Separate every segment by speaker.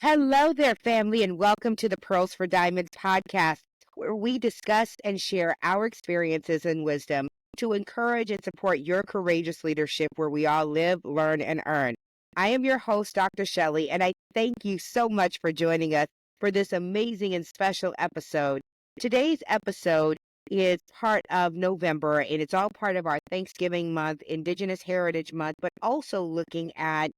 Speaker 1: Hello there, family, and welcome to the Pearls for Diamonds podcast, where we discuss and share our experiences and wisdom to encourage and support your courageous leadership where we all live, learn, and earn. I am your host, Dr. Shelley, and I thank you so much for joining us for this amazing and special episode. Today's episode is part of November, and it's all part of our Thanksgiving month, Indigenous Heritage Month, but also looking at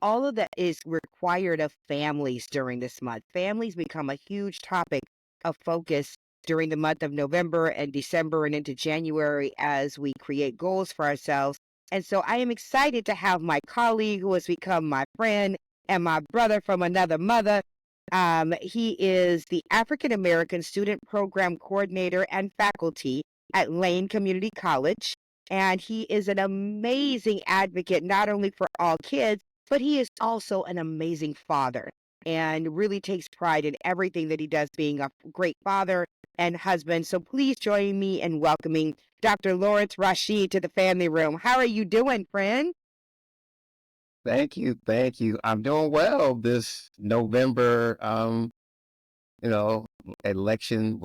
Speaker 1: all of that is required of families during this month. Families become a huge topic of focus during the month of November and December and into January as we create goals for ourselves. And so I am excited to have my colleague who has become my friend and my brother from another mother. He is the African American Student Program Coordinator and faculty at Lane Community College. And he is an amazing advocate, not only for all kids, but he is also an amazing father and really takes pride in everything that he does, being a great father and husband. So please join me in welcoming Dr. Lawrence Rasheed to the family room. How are you doing, friend?
Speaker 2: Thank you. Thank you. I'm doing well this November, election,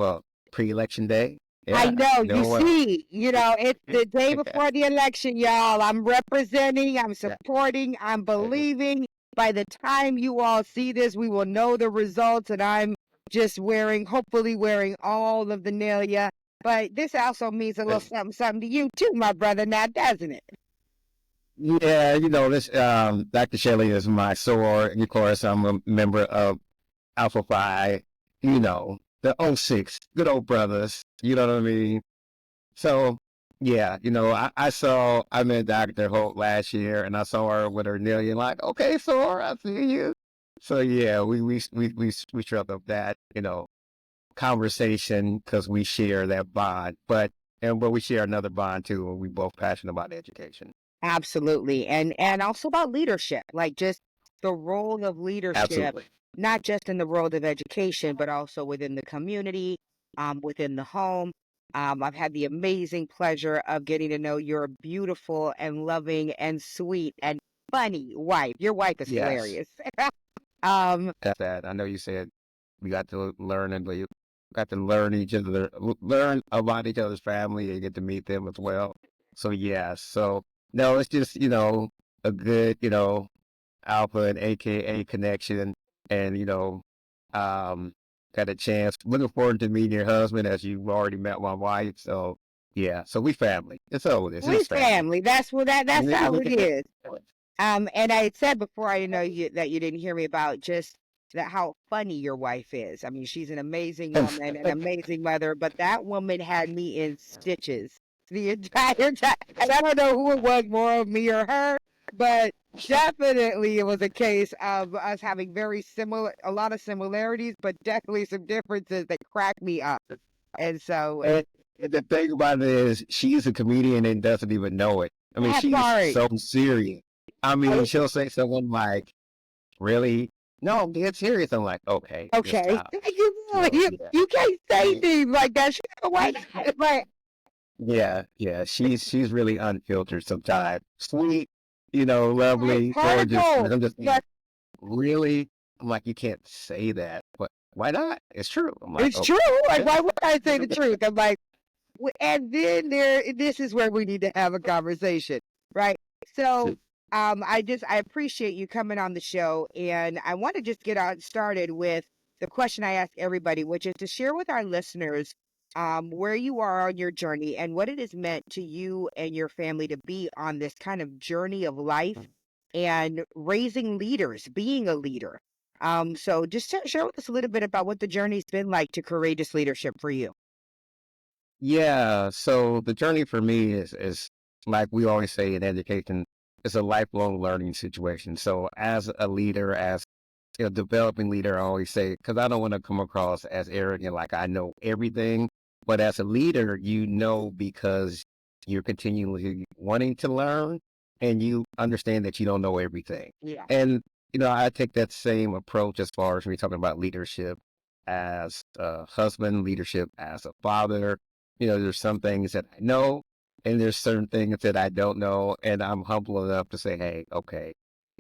Speaker 2: pre-election day.
Speaker 1: I
Speaker 2: Yeah,
Speaker 1: know, you
Speaker 2: doing well.
Speaker 1: see, it's the day before the election, y'all. I'm representing, I'm
Speaker 2: Yeah.
Speaker 1: supporting, I'm believing. By the time you all see this, we will know the results, and I'm just hopefully wearing all of the Nelia. But this also means a little something, something to you too, my brother, now, doesn't it?
Speaker 2: Yeah, this Dr. Shelley is my soror, and of course I'm a member of Alpha Phi, the '06, good old brothers, you know what I mean? So, yeah, I met Dr. Holt last year, and I saw her with her Nelia, like, okay, soror, I see you. So yeah, we struck up that, conversation because we share that bond, but we share another bond too, and we both passionate about education.
Speaker 1: Absolutely. And also about leadership, like just the role of leadership,
Speaker 2: Absolutely.
Speaker 1: not just in the world of education, but also within the community, within the home. I've had the amazing pleasure of getting to know your beautiful and loving and sweet and funny wife. Your wife is
Speaker 2: Yes.
Speaker 1: hilarious. um,
Speaker 2: That's that. I know you said we got to learn and we got to learn each other, learn about each other's family and get to meet them as well. So yeah, so no, it's just, a good, alpha and AKA connection and, um, got a chance. Looking forward to meeting your husband as you've already met my wife. So yeah, so we family. It's all it is.
Speaker 1: we
Speaker 2: It's family.
Speaker 1: family. That's how it is. And I had said before, I didn't know that you didn't hear me about just that how funny your wife is. I mean, she's an amazing woman, an amazing mother, but that woman had me in stitches the entire time. And I don't know who it was, more of me or her, but definitely it was a case of us having a lot of similarities, but definitely some differences that cracked me up. And so
Speaker 2: And the thing about it is, she's a comedian and doesn't even know it. I mean,
Speaker 1: that
Speaker 2: she's
Speaker 1: part.
Speaker 2: so serious. I mean, she'll say something like, "Really? No, I'm dead serious." I'm like, "Okay, just
Speaker 1: Okay.
Speaker 2: stop." Yeah,
Speaker 1: You can't say
Speaker 2: yeah,
Speaker 1: things like that. She's like, like,
Speaker 2: yeah. She's really unfiltered sometimes. Sweet, lovely, gorgeous.
Speaker 1: particle.
Speaker 2: And I'm just
Speaker 1: But
Speaker 2: like, really? I'm like, you can't say that. But why not? It's true. I'm like,
Speaker 1: it's
Speaker 2: oh,
Speaker 1: true. Like,
Speaker 2: yeah.
Speaker 1: why would I say the truth? I'm like, and then this is where we need to have a conversation, right? So, I appreciate you coming on the show, and I want to just get on started with the question I ask everybody, which is to share with our listeners, where you are on your journey and what it has meant to you and your family to be on this kind of journey of life and raising leaders, being a leader. So just share with us a little bit about what the journey's been like to courageous leadership for you.
Speaker 2: Yeah, so the journey for me is like we always say in education, it's a lifelong learning situation. So as a leader, as a developing leader, I always say, because I don't want to come across as arrogant, like I know everything, but as a leader, you know because you're continually wanting to learn and you understand that you don't know everything.
Speaker 1: Yeah.
Speaker 2: And I take that same approach as far as we talking about leadership as a husband, leadership as a father. There's some things that I know, and there's certain things that I don't know, and I'm humble enough to say, hey, okay,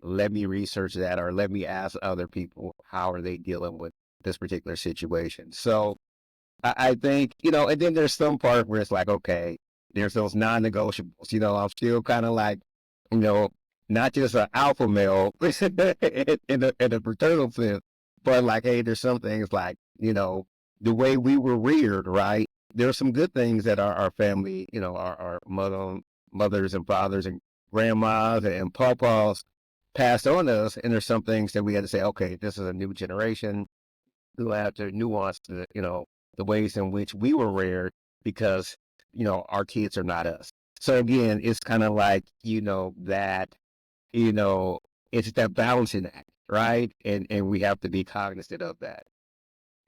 Speaker 2: let me research that, or let me ask other people how are they dealing with this particular situation. So I think, and then there's some part where it's like, okay, there's those non-negotiables. I'm still kind of like, you know, not just an alpha male in a fraternal sense, but like, hey, there's some things like, the way we were reared, right? There's some good things that our family, our mothers and fathers and grandmas and papas passed on to us. And there's some things that we had to say, okay, this is a new generation who have to nuance the ways in which we were reared because, our kids are not us. So again, it's kind of like, that, you know, it's that balancing act, right? And we have to be cognizant of that.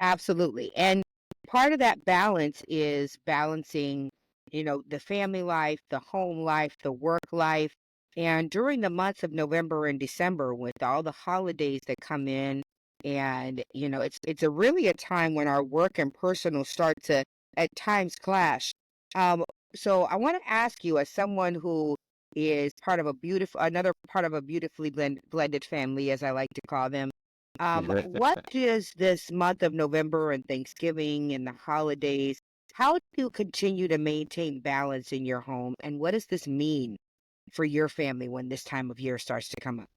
Speaker 1: Absolutely. And part of that balance is balancing, the family life, the home life, the work life. And during the months of November and December, with all the holidays that come in, and it's a really a time when our work and personal start to at times clash. Um, so I want to ask you, as someone who is part of another part of a beautifully blended family, as I like to call them, what does this month of November and Thanksgiving and the holidays, how do you continue to maintain balance in your home? And what does this mean for your family when this time of year starts to come up?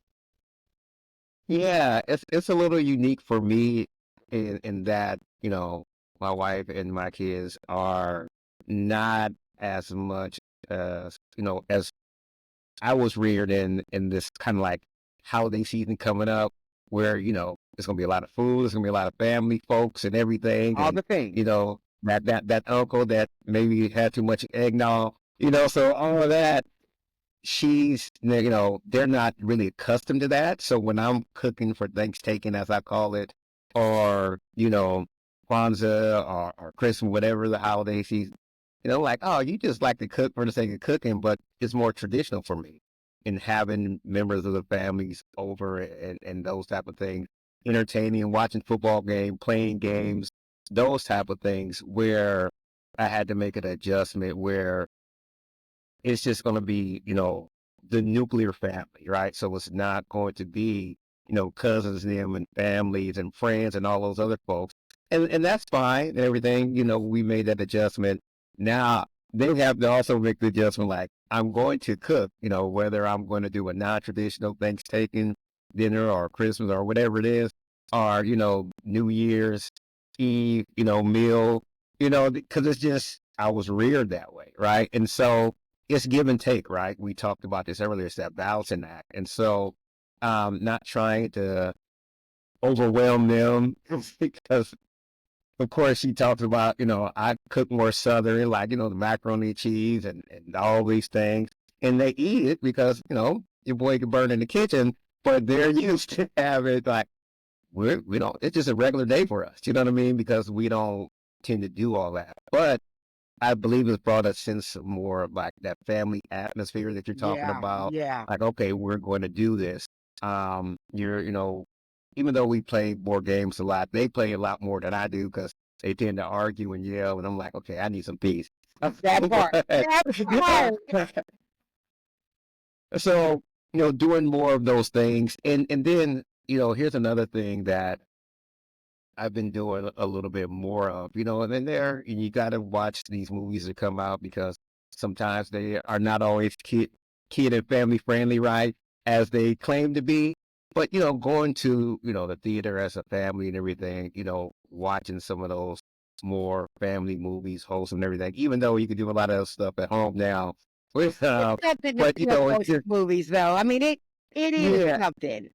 Speaker 2: Yeah, it's a little unique for me in that, my wife and my kids are not as much as I was reared in this kind of like holiday season coming up where, there's gonna be a lot of food, there's gonna be a lot of family folks and everything.
Speaker 1: All
Speaker 2: And,
Speaker 1: the things.
Speaker 2: that uncle that maybe had too much eggnog, so all of that, they're not really accustomed to that. So when I'm cooking for Thanksgiving, as I call it, or, Kwanzaa or Christmas, whatever the holiday season, like, oh, you just like to cook for the sake of cooking, but it's more traditional for me in having members of the families over and those type of things, entertaining, watching football game, playing games, those type of things where I had to make an adjustment where it's just going to be, the nuclear family, right? So it's not going to be, cousins and them and families and friends and all those other folks. And that's fine and everything. We made that adjustment. Now they have to also make the adjustment like, I'm going to cook, whether I'm going to do a non-traditional Thanksgiving dinner or Christmas or whatever it is, or, New Year's Eve, meal, because it's just, I was reared that way, right? And so it's give and take, right? We talked about this earlier. It's that balancing act. And so, not trying to overwhelm them because, of course, she talks about, I cook more Southern, like, the macaroni and cheese and all these things. And they eat it because, your boy can burn in the kitchen, but they're used to having like, we don't, it's just a regular day for us. You know what I mean? Because we don't tend to do all that. But I believe it's brought a sense of more of like that family atmosphere that you're talking
Speaker 1: Yeah,
Speaker 2: about.
Speaker 1: yeah.
Speaker 2: Like, okay, we're going to do this. Even though we play board games a lot, they play a lot more than I do because they tend to argue and yell, and I'm like, okay, I need some peace.
Speaker 1: That part. That part.
Speaker 2: So, doing more of those things, and then here's another thing that I've been doing a little bit more of, and then you got to watch these movies that come out because sometimes they are not always kid and family friendly, right? As they claim to be. But, going to, the theater as a family and everything, watching some of those more family movies, wholesome and everything, even though you can do a lot of stuff at home now. With,
Speaker 1: It's something to
Speaker 2: but,
Speaker 1: see up
Speaker 2: it's
Speaker 1: those
Speaker 2: just,
Speaker 1: movies, though. I mean, it is
Speaker 2: yeah,
Speaker 1: something.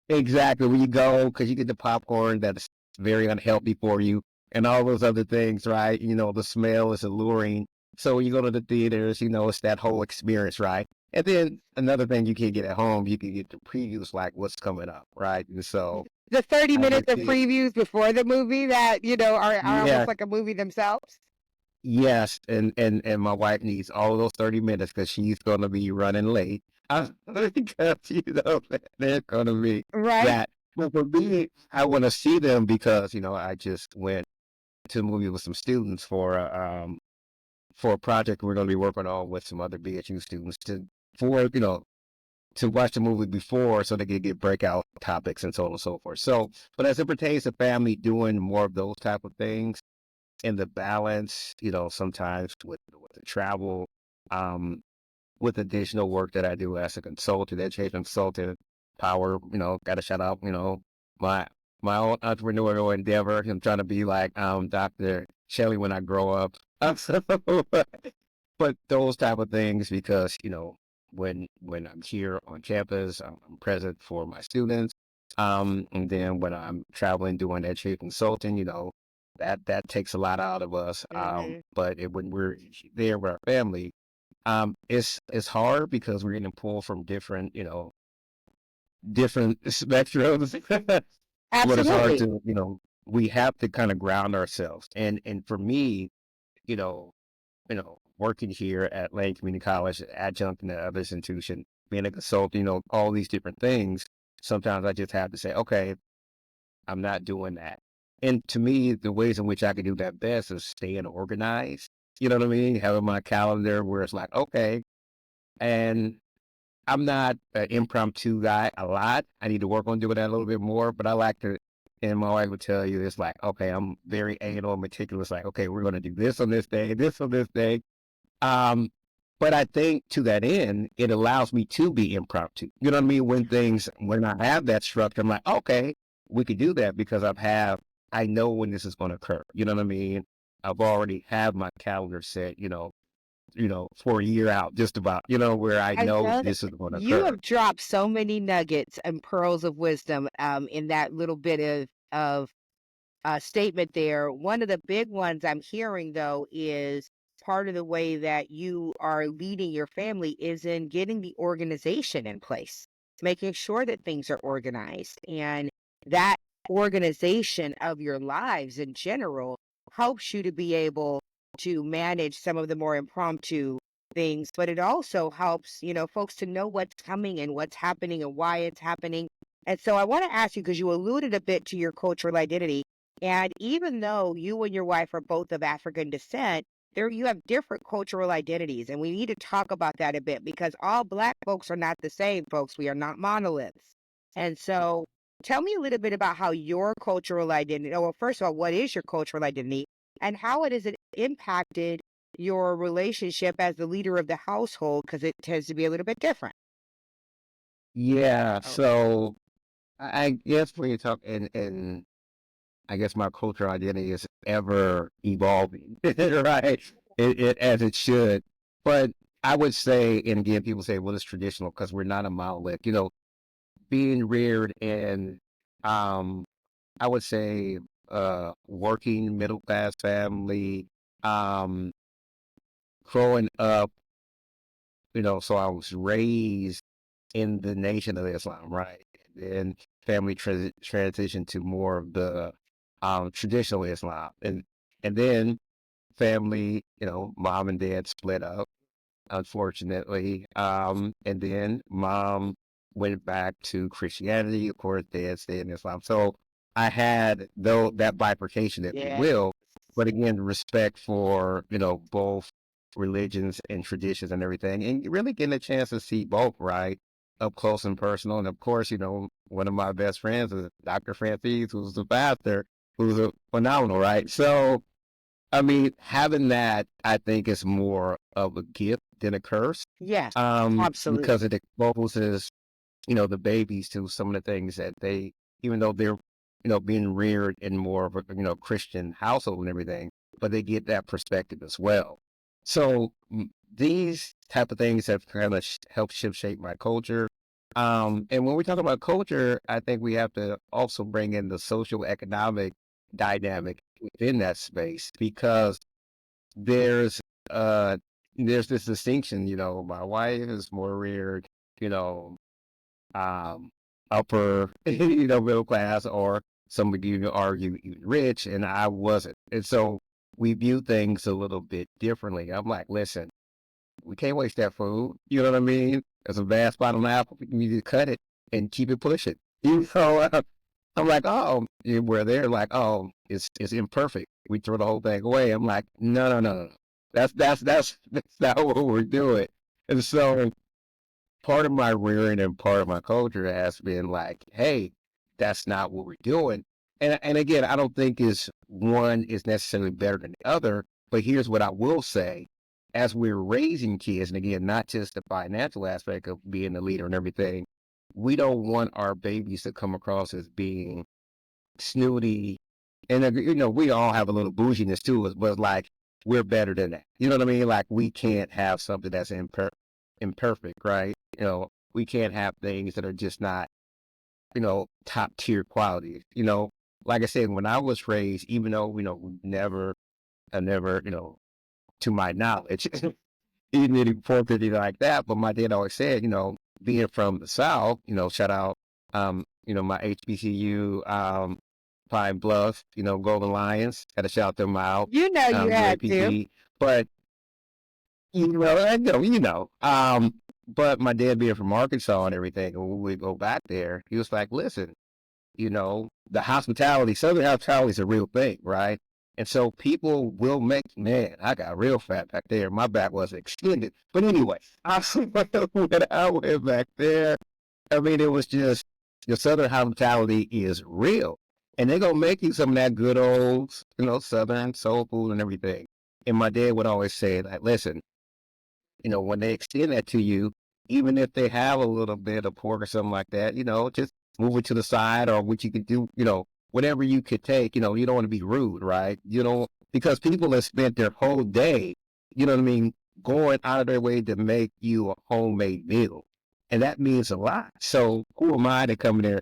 Speaker 2: exactly. When you go, because you get the popcorn that's very unhealthy for you and all those other things, right? The smell is alluring. So when you go to the theaters, it's that whole experience, right? And then another thing you can get at home, you can get the previews like what's coming up, right? And so
Speaker 1: The 30
Speaker 2: I
Speaker 1: minutes
Speaker 2: get
Speaker 1: of
Speaker 2: to,
Speaker 1: previews before the movie that, are
Speaker 2: yeah,
Speaker 1: almost like a movie themselves.
Speaker 2: yes. And my wife needs all of those 30 minutes because she's going to be running late. Because, they're going to be
Speaker 1: Right?
Speaker 2: that. But for me, I want to see them because, I just went to the movie with some students for a project we're going to be working on with some other BHU students for, to watch the movie before so they could get breakout topics and so on and so forth. So, but as it pertains to family doing more of those type of things and the balance, sometimes with the travel, um, with additional work that I do as a consultant, education consultant, power, got to shout out, my my own entrepreneurial endeavor. I'm trying to be like Dr. Shelley when I grow up. So, but those type of things because, when I'm here on campus, I'm present for my students. And then when I'm traveling doing education consulting, that takes a lot out of us.
Speaker 1: Mm-hmm.
Speaker 2: But when we're there with our family, it's hard because we're getting pulled from different, different spectrums. But it's hard
Speaker 1: Absolutely.
Speaker 2: to, we have to kind of ground ourselves. And for me, you know, working here at Lane Community College, adjunct in the other institution, being a consultant, all these different things. Sometimes I just have to say, okay, I'm not doing that. And to me, the ways in which I can do that best is staying organized. You know what I mean? Having my calendar where it's like, okay, and I'm not an impromptu guy a lot. I need to work on doing that a little bit more, but I like to, and my wife would tell you, it's like, okay, I'm very anal and meticulous. Like, okay, we're going to do this on this day, this on this day. Um, but I think to that end, it allows me to be impromptu. You know what I mean? When I have that structure, I'm like, okay, we could do that because I know when this is going to occur. You know what I mean? I've already have my calendar set, for a year out, just about, where I
Speaker 1: I
Speaker 2: know
Speaker 1: know that
Speaker 2: this is going to
Speaker 1: you
Speaker 2: occur.
Speaker 1: have dropped so many nuggets and pearls of wisdom in that little bit of statement there. One of the big ones I'm hearing, though, is part of the way that you are leading your family is in getting the organization in place, making sure that things are organized. And that organization of your lives in general helps you to be able to manage some of the more impromptu things, but it also helps, folks to know what's coming and what's happening and why it's happening. And so I want to ask you, because you alluded a bit to your cultural identity. And even though you and your wife are both of African descent, there you have different cultural identities. And we need to talk about that a bit because all Black folks are not the same, folks. We are not monoliths. And so tell me a little bit about how your cultural identity, well, first of all, what is your cultural identity and how it has impacted your relationship as the leader of the household? Because it tends to be a little bit different.
Speaker 2: Yeah.
Speaker 1: Oh,
Speaker 2: So I guess when you talk and I guess my cultural identity is ever evolving, right? It as it should. But I would say, and again, people say, well, it's traditional because we're not a monolith. Being reared in, um, I would say, working middle class family, um, growing up, so I was raised in the Nation of Islam, right? And family transitioned to more of the traditional Islam, and then family, mom and dad split up, unfortunately, and then mom went back to Christianity. Of course, dad stayed in Islam. So I had though that bifurcation, if you
Speaker 1: yeah.
Speaker 2: will, but again, respect for both religions and traditions and everything, and really getting a chance to see both, right, up close and personal. And of course, one of my best friends is Dr. Francis, who's the pastor, who's a phenomenal, right? So I mean, having that, I think, is more of a gift than a curse,
Speaker 1: Yes,
Speaker 2: because
Speaker 1: absolutely.
Speaker 2: it exposes, the babies to some of the things that even though they're, being reared in more of a, Christian household and everything, but they get that perspective as well. So these type of things have kind of helped shift shape my culture. And when we talk about culture, I think we have to also bring in the social economic dynamic within that space because there's uh there's this distinction, my wife is more reared, you know, um upper, middle class, or some would even argue even rich, and I wasn't. And so we view things a little bit differently. I'm like, listen, we can't waste that food. You know what I mean? There's a vast bottom of apple. We need to cut it and keep it pushing. I'm like, oh, where they're like, oh, it's imperfect. We throw the whole thing away. I'm like, no, no, no, no. That's not what we're doing. And so part of my rearing and part of my culture has been like, hey, that's not what we're doing. And again, I don't think is one is necessarily better than the other. But here's what I will say: as we're raising kids, and again, not just the financial aspect of being the leader and everything, we don't want our babies to come across as being snooty. And we all have a little bouginess to us, but like we're better than that. You know what I mean? Like we can't have something that's imperfect, right? We can't have things that are just not, top tier quality. Like I said, when I was raised, even though, I never, to my knowledge, even any forfeit anything like that. But my dad always said, being from the South, shout out, my HBCU, Pine Bluff, Golden Lions, had to shout them out,
Speaker 1: You know you had to.
Speaker 2: UAPB. But, I know, but my dad being from Arkansas and everything, and when we go back there, he was like, listen, the hospitality, Southern hospitality is a real thing, right? And so people will make, man, I got real fat back there. My back was extended. But anyway, when I went back there, I mean, it was just, your Southern hospitality is real. And they're going to make you some of that good old, Southern soul food and everything. And my dad would always say, like, listen, when they extend that to you, even if they have a little bit of pork or something like that, just move it to the side, or what you could do, whatever you could take, you don't want to be rude, right? Because people have spent their whole day, you know what I mean, going out of their way to make you a homemade meal. And that means a lot. So who am I to come in there?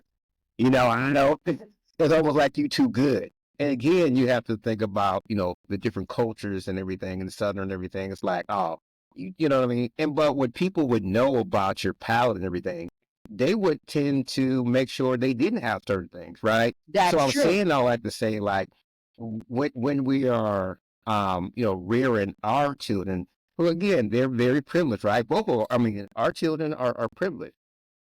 Speaker 2: I know it's almost like you too good. And again, you have to think about, the different cultures and everything, and the Southern and everything. It's like, oh, you know what I mean? But what people would know about your palate and everything, they would tend to make sure they didn't have certain things, right? So
Speaker 1: That's
Speaker 2: I'm
Speaker 1: true.
Speaker 2: saying all that to say, like, when we are, rearing our children, well, again, they're very privileged, right? Our children are privileged.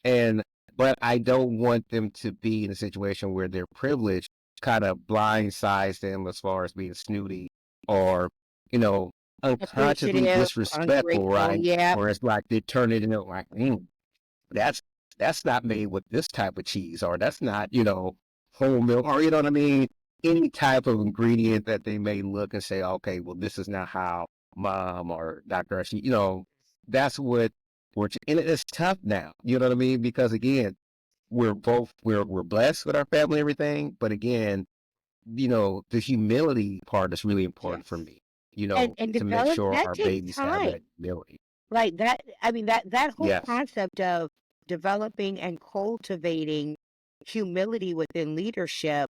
Speaker 2: And, but I don't want them to be in a situation where their privilege kind of blindsides them as far as being snooty, or, you know, unconsciously
Speaker 1: Appreciative,
Speaker 2: disrespectful,
Speaker 1: ungrateful.
Speaker 2: right?
Speaker 1: Yeah,
Speaker 2: Or it's like they turn it into like, that's that's not made with this type of cheese, or that's not, whole milk, or you know what I mean? Any type of ingredient that they may look and say, okay, well, this is not how mom or Dr. Rasheed, that's what and it's tough now, you know what I mean? Because again, we're blessed with our family and everything, but again, the humility part is really important for
Speaker 1: yes.
Speaker 2: me,
Speaker 1: And
Speaker 2: to make
Speaker 1: develop
Speaker 2: sure
Speaker 1: that
Speaker 2: our
Speaker 1: takes
Speaker 2: babies have
Speaker 1: time.
Speaker 2: that humility.
Speaker 1: Right. That whole
Speaker 2: Yes.
Speaker 1: concept of developing and cultivating humility within leadership,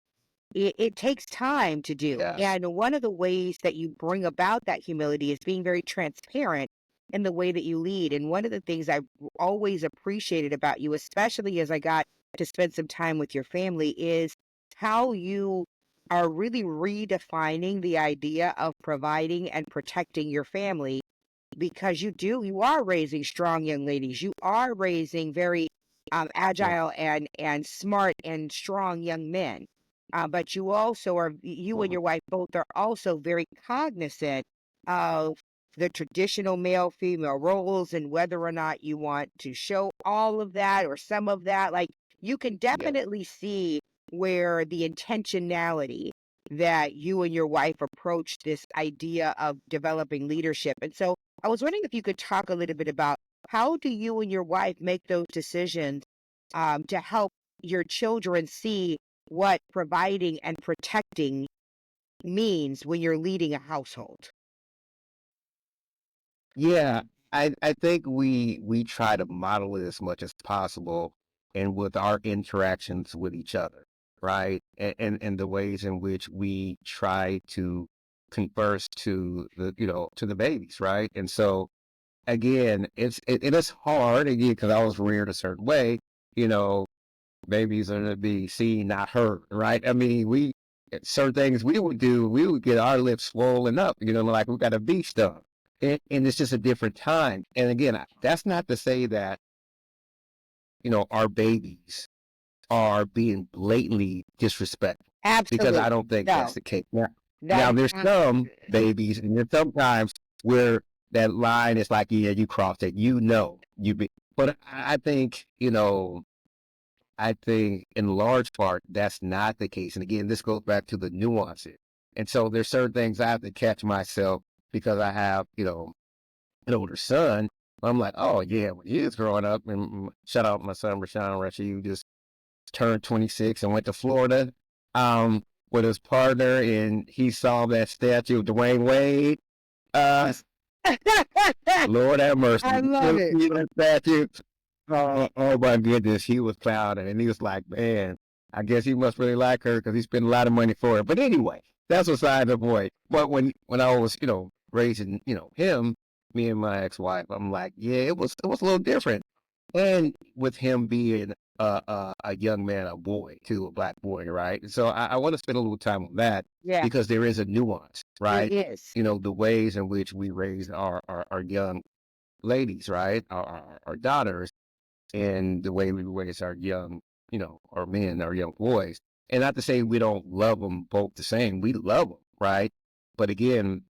Speaker 1: it takes time to do.
Speaker 2: Yes.
Speaker 1: And one of the ways that you bring about that humility is being very transparent in the way that you lead. And one of the things I always appreciated about you, especially as I got to spend some time with your family, is how you are really redefining the idea of providing and protecting your family, because you are raising strong young ladies. You are raising very
Speaker 2: Yeah.
Speaker 1: agile and smart and strong young men. But you and
Speaker 2: Mhm.
Speaker 1: your wife both are also very cognizant of the traditional male female roles, and whether or not you want to show all of that or some of that. Like, you can
Speaker 2: Yeah.
Speaker 1: definitely see where the intentionality that you and your wife approach this idea of developing leadership. And so I was wondering if you could talk a little bit about, how do you and your wife make those decisions to help your children see what providing and protecting means when you're leading a household?
Speaker 2: Yeah, I think we try to model it as much as possible, and with our interactions with each other, right? And the ways in which we try to converse to the babies, right? And so again, it is hard again because I was reared a certain way, you know, babies are to be seen, not heard, right? I mean, certain things we would do, we would get our lips swollen up, like we got a bee stung. And it's just a different time. And again, that's not to say that, our babies are being blatantly disrespectful, because I
Speaker 1: Absolutely.
Speaker 2: don't think that's
Speaker 1: No,
Speaker 2: the case. Now
Speaker 1: that
Speaker 2: there's some babies, and there's sometimes where that line is like, yeah, you crossed it, you But I think, I think in large part that's not the case. And again, this goes back to the nuances. And so there's certain things I have to catch myself because I have, an older son. I'm like, oh yeah, when he was growing up, and shout out my son Rasheed, who just turned 26 and went to Florida with his partner, and he saw that statue of Dwayne Wade. Uh, Lord have mercy.
Speaker 1: I love
Speaker 2: You
Speaker 1: it.
Speaker 2: see that statue? Oh my goodness, he was proud, and he was like, man, I guess he must really like her because he spent a lot of money for it. But anyway, that's beside the point. But when I was, raising, him, me and my ex-wife, I'm like, yeah, it was a little different. And with him being a young man, a boy too, a black boy, right? So I want to spend a little time on that
Speaker 1: Yeah,
Speaker 2: because there is a nuance,
Speaker 1: there
Speaker 2: right?
Speaker 1: is.
Speaker 2: The ways in which we raise our young ladies, right? Our daughters, and the way we raise our young, our men, our young boys. And not to say we don't love them both the same. We love them, right? But again,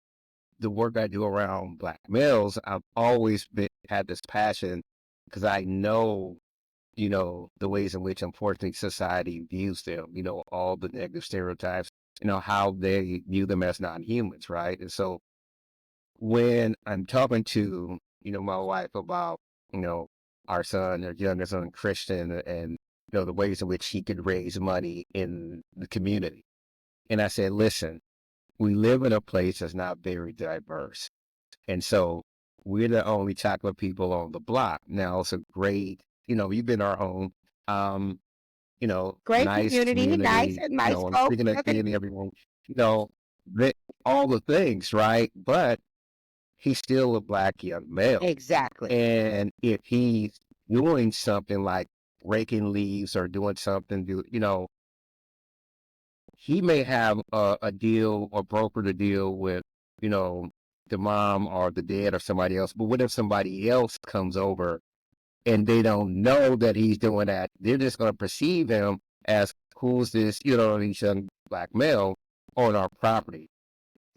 Speaker 2: the work I do around black males, I've always had this passion because I know, the ways in which unfortunately society views them, all the negative stereotypes, how they view them as non-humans, right? And so when I'm talking to, my wife about, you know, our son, our youngest son, Christian, and, the ways in which he could raise money in the community. And I said, listen, we live in a place that's not very diverse. And so we're the only chocolate people on the block. Now it's a great, you've been our home, um,
Speaker 1: Great
Speaker 2: nice
Speaker 1: community, nice
Speaker 2: community,
Speaker 1: and nice
Speaker 2: and
Speaker 1: folks.
Speaker 2: speaking of
Speaker 1: Nothing
Speaker 2: community, everyone, you know, all the things, right? But he's still a black young male.
Speaker 1: exactly.
Speaker 2: And if he's doing something like raking leaves or doing something, he may have a deal or broker to deal with, you know, the mom or the dad or somebody else. But what if somebody else comes over and they don't know that he's doing that? They're just going to perceive him as who's this, this young black male on our property.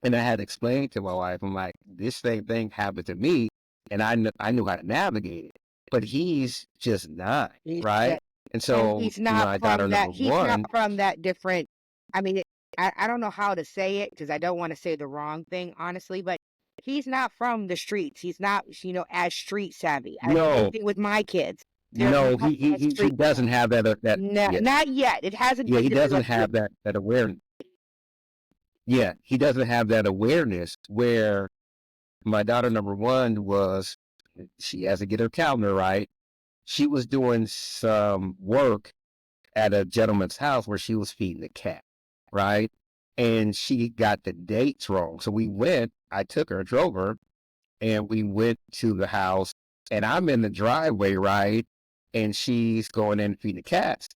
Speaker 2: And I had explained to my wife, I'm like, this same thing happened to me, and I knew how to navigate it, but he's just not,
Speaker 1: He's
Speaker 2: right?
Speaker 1: that,
Speaker 2: And
Speaker 1: and
Speaker 2: so,
Speaker 1: he's not
Speaker 2: I daughter
Speaker 1: from that.
Speaker 2: number
Speaker 1: He's not
Speaker 2: one,
Speaker 1: from that different. I mean, I don't know how to say it because I don't want to say the wrong thing, honestly. But he's not from the streets. He's not, as street savvy. Same
Speaker 2: no,
Speaker 1: thing with my kids. They're
Speaker 2: no,
Speaker 1: not
Speaker 2: he
Speaker 1: as
Speaker 2: he he
Speaker 1: street
Speaker 2: doesn't
Speaker 1: savvy.
Speaker 2: have that
Speaker 1: No,
Speaker 2: yeah,
Speaker 1: not yet. It hasn't
Speaker 2: yeah,
Speaker 1: been
Speaker 2: he doesn't
Speaker 1: developed yet.
Speaker 2: have that awareness. Yeah, he doesn't have that awareness where my daughter number one was, she has to get her calendar right. She was doing some work at a gentleman's house where she was feeding the cat, right? And she got the dates wrong. So I took her, drove her, and we went to the house, and I'm in the driveway, right? And she's going in to feed the cats.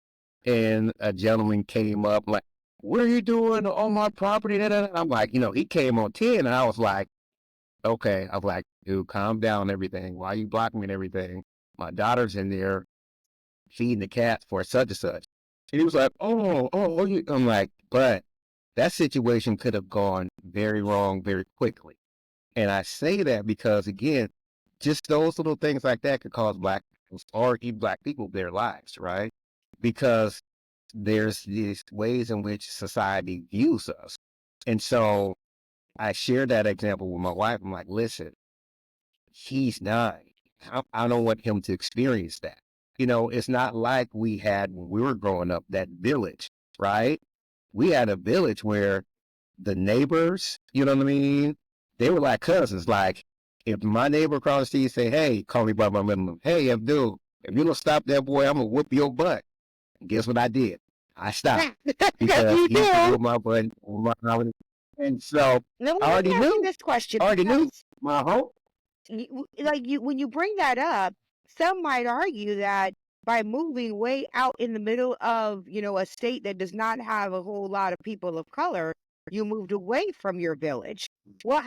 Speaker 2: And a gentleman came up like, what are you doing on my property? I'm like, he came on 10, and I was like, okay. I was like, dude, calm down, everything. Why are you blocking me and everything? My daughter's in there feeding the cats for such and such. And he was like, I'm like, but that situation could have gone very wrong very quickly. And I say that because, again, just those little things like that could cause black people or even black people their lives, right? Because there's these ways in which society views us. And so I shared that example with my wife. I'm like, listen, he's 9. I don't want him to experience that. It's not like we had when we were growing up, that village, right? We had a village where the neighbors, you know what I mean? They were like cousins. Like, if my neighbor across the street say, hey, call me by my middle name. Hey, Abdul, if you don't stop that boy, I'm going to whoop your butt. And guess what I did? I stopped because
Speaker 1: You
Speaker 2: he could
Speaker 1: do.
Speaker 2: whoop my butt. And so
Speaker 1: Now,
Speaker 2: I
Speaker 1: let me
Speaker 2: already
Speaker 1: ask you
Speaker 2: knew.
Speaker 1: this question
Speaker 2: I already knew
Speaker 1: because
Speaker 2: my home.
Speaker 1: when you bring that up, some might argue that by moving way out in the middle of, a state that does not have a whole lot of people of color, you moved away from your village. Well,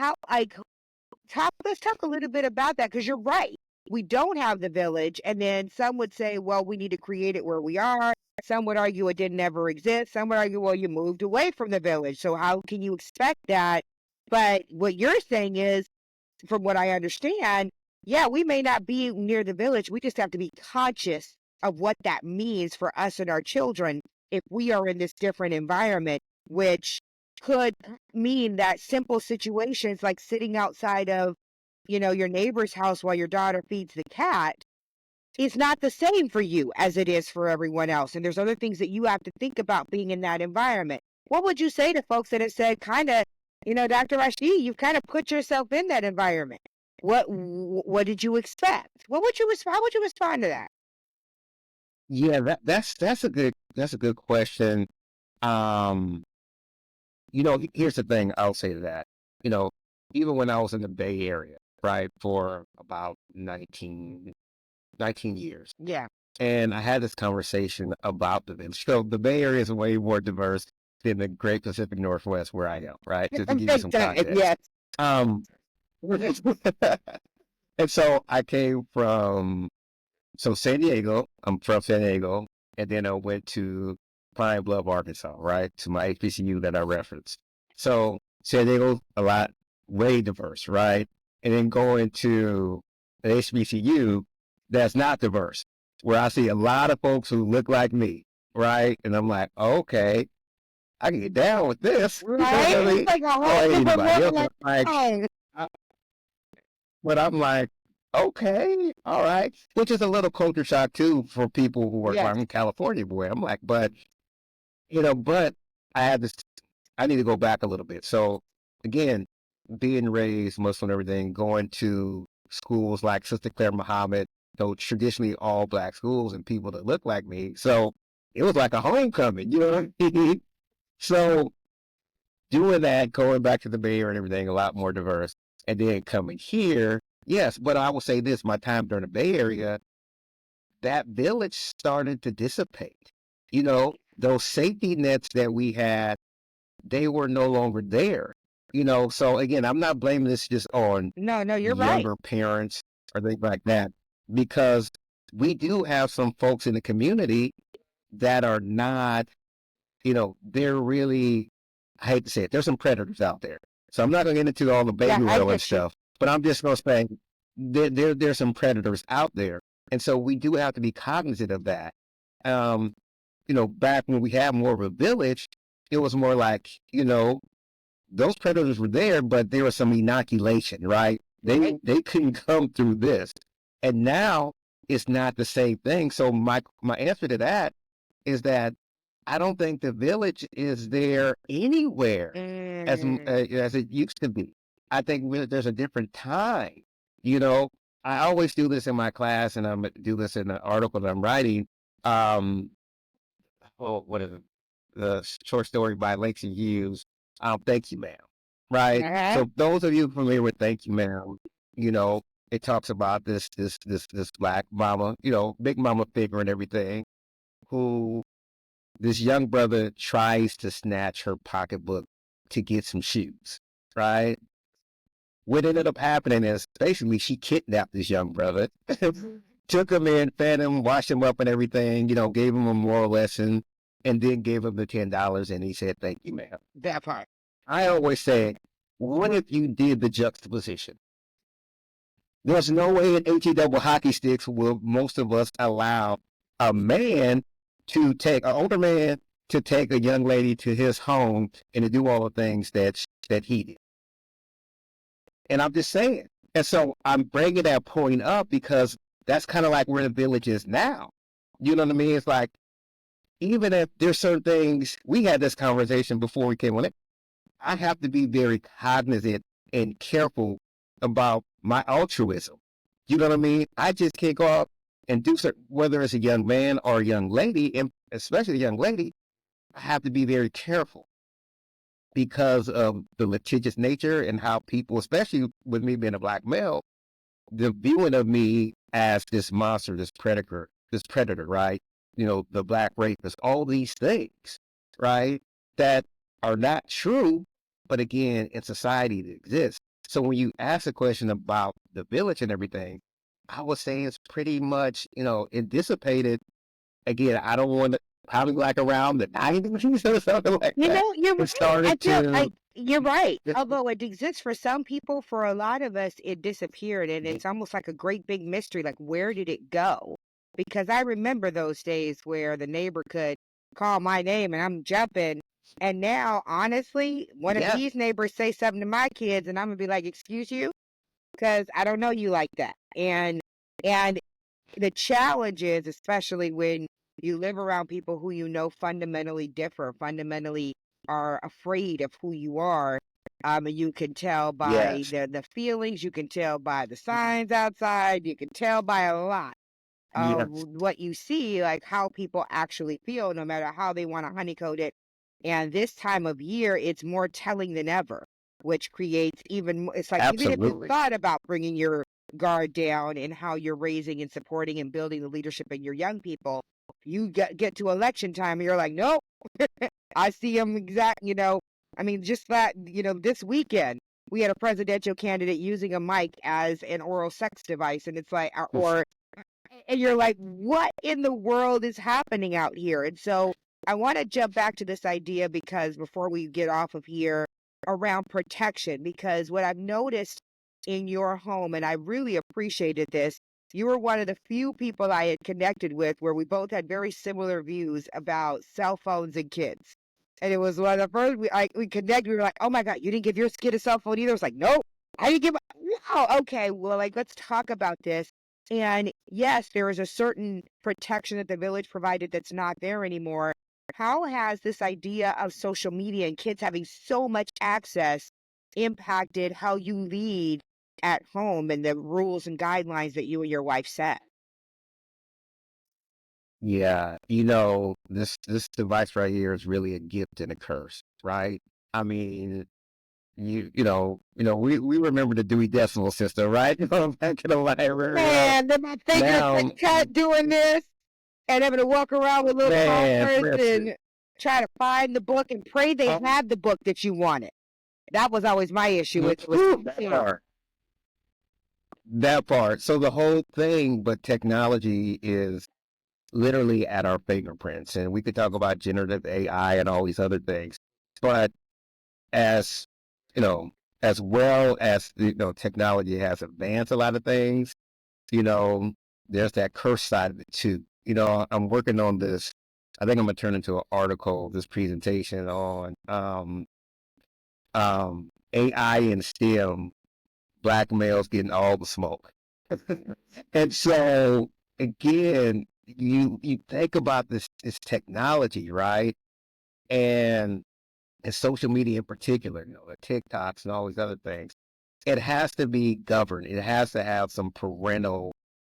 Speaker 1: let's talk a little bit about that because you're right. We don't have the village. And then some would say, well, we need to create it where we are. Some would argue it didn't ever exist. Some would argue, well, you moved away from the village. So how can you expect that? But what you're saying is, from what I understand, yeah, we may not be near the village. We just have to be conscious of what that means for us and our children if we are in this different environment, which could mean that simple situations like sitting outside of, your neighbor's house while your daughter feeds the cat is not the same for you as it is for everyone else. And there's other things that you have to think about being in that environment. What would you say to folks that have said, kind of, Dr. Rasheed, you've kind of put yourself in that environment? What did you expect? How would you respond to that?
Speaker 2: Yeah, that's a good question. Um, here's the thing I'll say to that. You know, even when I was in the Bay Area, right, for about 19 years,
Speaker 1: Yeah.
Speaker 2: and I had this conversation about the village. So the Bay Area is way more diverse than the Great Pacific Northwest where I am, right? Just to give you some context.
Speaker 1: Yes.
Speaker 2: Um, and so I came from San Diego. I'm from San Diego, and then I went to Pine Bluff, Arkansas, right, to my HBCU that I referenced. So San Diego, a lot, way diverse, right? And then going to the HBCU that's not diverse, where I see a lot of folks who look like me, right? And I'm like, okay, I can get down with this.
Speaker 1: Right? It's like a whole different level.
Speaker 2: But I'm like, okay, all right. Which is a little culture shock too for people who are
Speaker 1: Yes.
Speaker 2: from California boy. I'm like, but I had this, I need to go back a little bit. So again, being raised Muslim and everything, going to schools like Sister Claire Muhammad, traditionally all black schools and people that look like me. So it was like a homecoming, you know what I mean? So doing that, going back to the Bay Area and everything, a lot more diverse. And then coming here, yes, but I will say this, my time during the Bay Area, that village started to dissipate. Those safety nets that we had, they were no longer there. So again, I'm not blaming this just on
Speaker 1: No, you're
Speaker 2: younger
Speaker 1: right.
Speaker 2: parents or things like that, because we do have some folks in the community that are not, they're really, I hate to say it, there's some predators out there. So I'm not going to get into all the baby oil and stuff, but I'm just going to say there's some predators out there. And so we do have to be cognizant of that. Back when we had more of a village, it was more like, those predators were there, but there was some inoculation, right? They couldn't come through this. And now it's not the same thing. So my answer to that is that I don't think the village is there anywhere as it used to be. I think there's a different time. I always do this in my class, and I'm do this in the article that I'm writing. What is it? The short story by Langston Hughes. Thank you, ma'am. Right. So those of you familiar with Thank You, Ma'am, it talks about this black mama, big mama figure and everything, who this young brother tries to snatch her pocketbook to get some shoes, right? What ended up happening is basically she kidnapped this young brother, took him in, fed him, washed him up and everything, gave him a moral lesson, and then gave him the $10 and he said, thank you, ma'am.
Speaker 1: That part.
Speaker 2: I always say, what if you did the juxtaposition? There's no way in HE double hockey sticks will most of us allow a man to take an older man to take a young lady to his home and to do all the things that he did. And I'm just saying. And so I'm bringing that point up because that's kind of like where the village is now. You know what I mean? It's like, even if there's certain things, we had this conversation before we came on it, I have to be very cognizant and careful about my altruism. You know what I mean? I just can't go out and do certain, whether it's a young man or a young lady, and especially a young lady, I have to be very careful because of the litigious nature and how people, especially with me being a black male, the viewing of me as this monster, this predator, right? The black rapist, all these things, right? That are not true, but again, in society it exists. So when you ask a question about the village and everything, I would say it's pretty much, it dissipated. Again, I don't want to probably like around the 90s or something like that.
Speaker 1: You're
Speaker 2: it started to
Speaker 1: You're right. Although it exists for some people, for a lot of us, it disappeared. And it's almost like a great big mystery. Like, where did it go? Because I remember those days where the neighbor could call my name and I'm jumping. And now, honestly, one of
Speaker 2: Yeah.
Speaker 1: these neighbors say something to my kids, and I'm gonna be like, "Excuse you," because I don't know you like that. And the challenge is, especially when you live around people who you know fundamentally differ, fundamentally are afraid of who you are. And you can tell by
Speaker 2: Yes.
Speaker 1: the feelings, you can tell by the signs outside, you can tell by a lot of
Speaker 2: Yes.
Speaker 1: what you see, like how people actually feel, no matter how they want to honeycode it. And this time of year, it's more telling than ever, which creates even it's like even if you
Speaker 2: Absolutely.
Speaker 1: thought about bringing your guard down in how you're raising and supporting and building the leadership in your young people, you get to election time and you're like, nope, I see them I mean, just that, this weekend we had a presidential candidate using a mic as an oral sex device. And it's like, and you're like, what in the world is happening out here? And so I want to jump back to this idea because before we get off of here around protection, because what I've noticed in your home, and I really appreciated this, you were one of the few people I had connected with where we both had very similar views about cell phones and kids. And it was one of the first we connected. We were like, "Oh my God, you didn't give your kid a cell phone either." It was like, "Nope, I didn't give." Wow, okay, well, like let's talk about this. And yes, there is a certain protection that the village provided that's not there anymore. How has this idea of social media and kids having so much access impacted how you lead at home and the rules and guidelines that you and your wife set?
Speaker 2: Yeah. This device right here is really a gift and a curse, right? I mean, we remember the Dewey Decimal System, right? Back in the library.
Speaker 1: Man, then my fingers
Speaker 2: Now,
Speaker 1: get cut doing this, and I'm gonna walk around with little
Speaker 2: man,
Speaker 1: coffers
Speaker 2: listen.
Speaker 1: and try to find the book and pray they
Speaker 2: Oh,
Speaker 1: had the book that you wanted. That was always my issue with
Speaker 2: that part. That part. So the whole thing, but technology is literally at our fingerprints, and we could talk about generative AI and all these other things, but as you know, as well as technology has advanced a lot of things, you know, there's that curse side of it too. I'm working on this. I think I'm gonna turn into an article, this presentation on AI and STEM, black males getting all the smoke. And so again, you think about this technology, right? And social media in particular, the TikToks and all these other things. It has to be governed. It has to have some parental,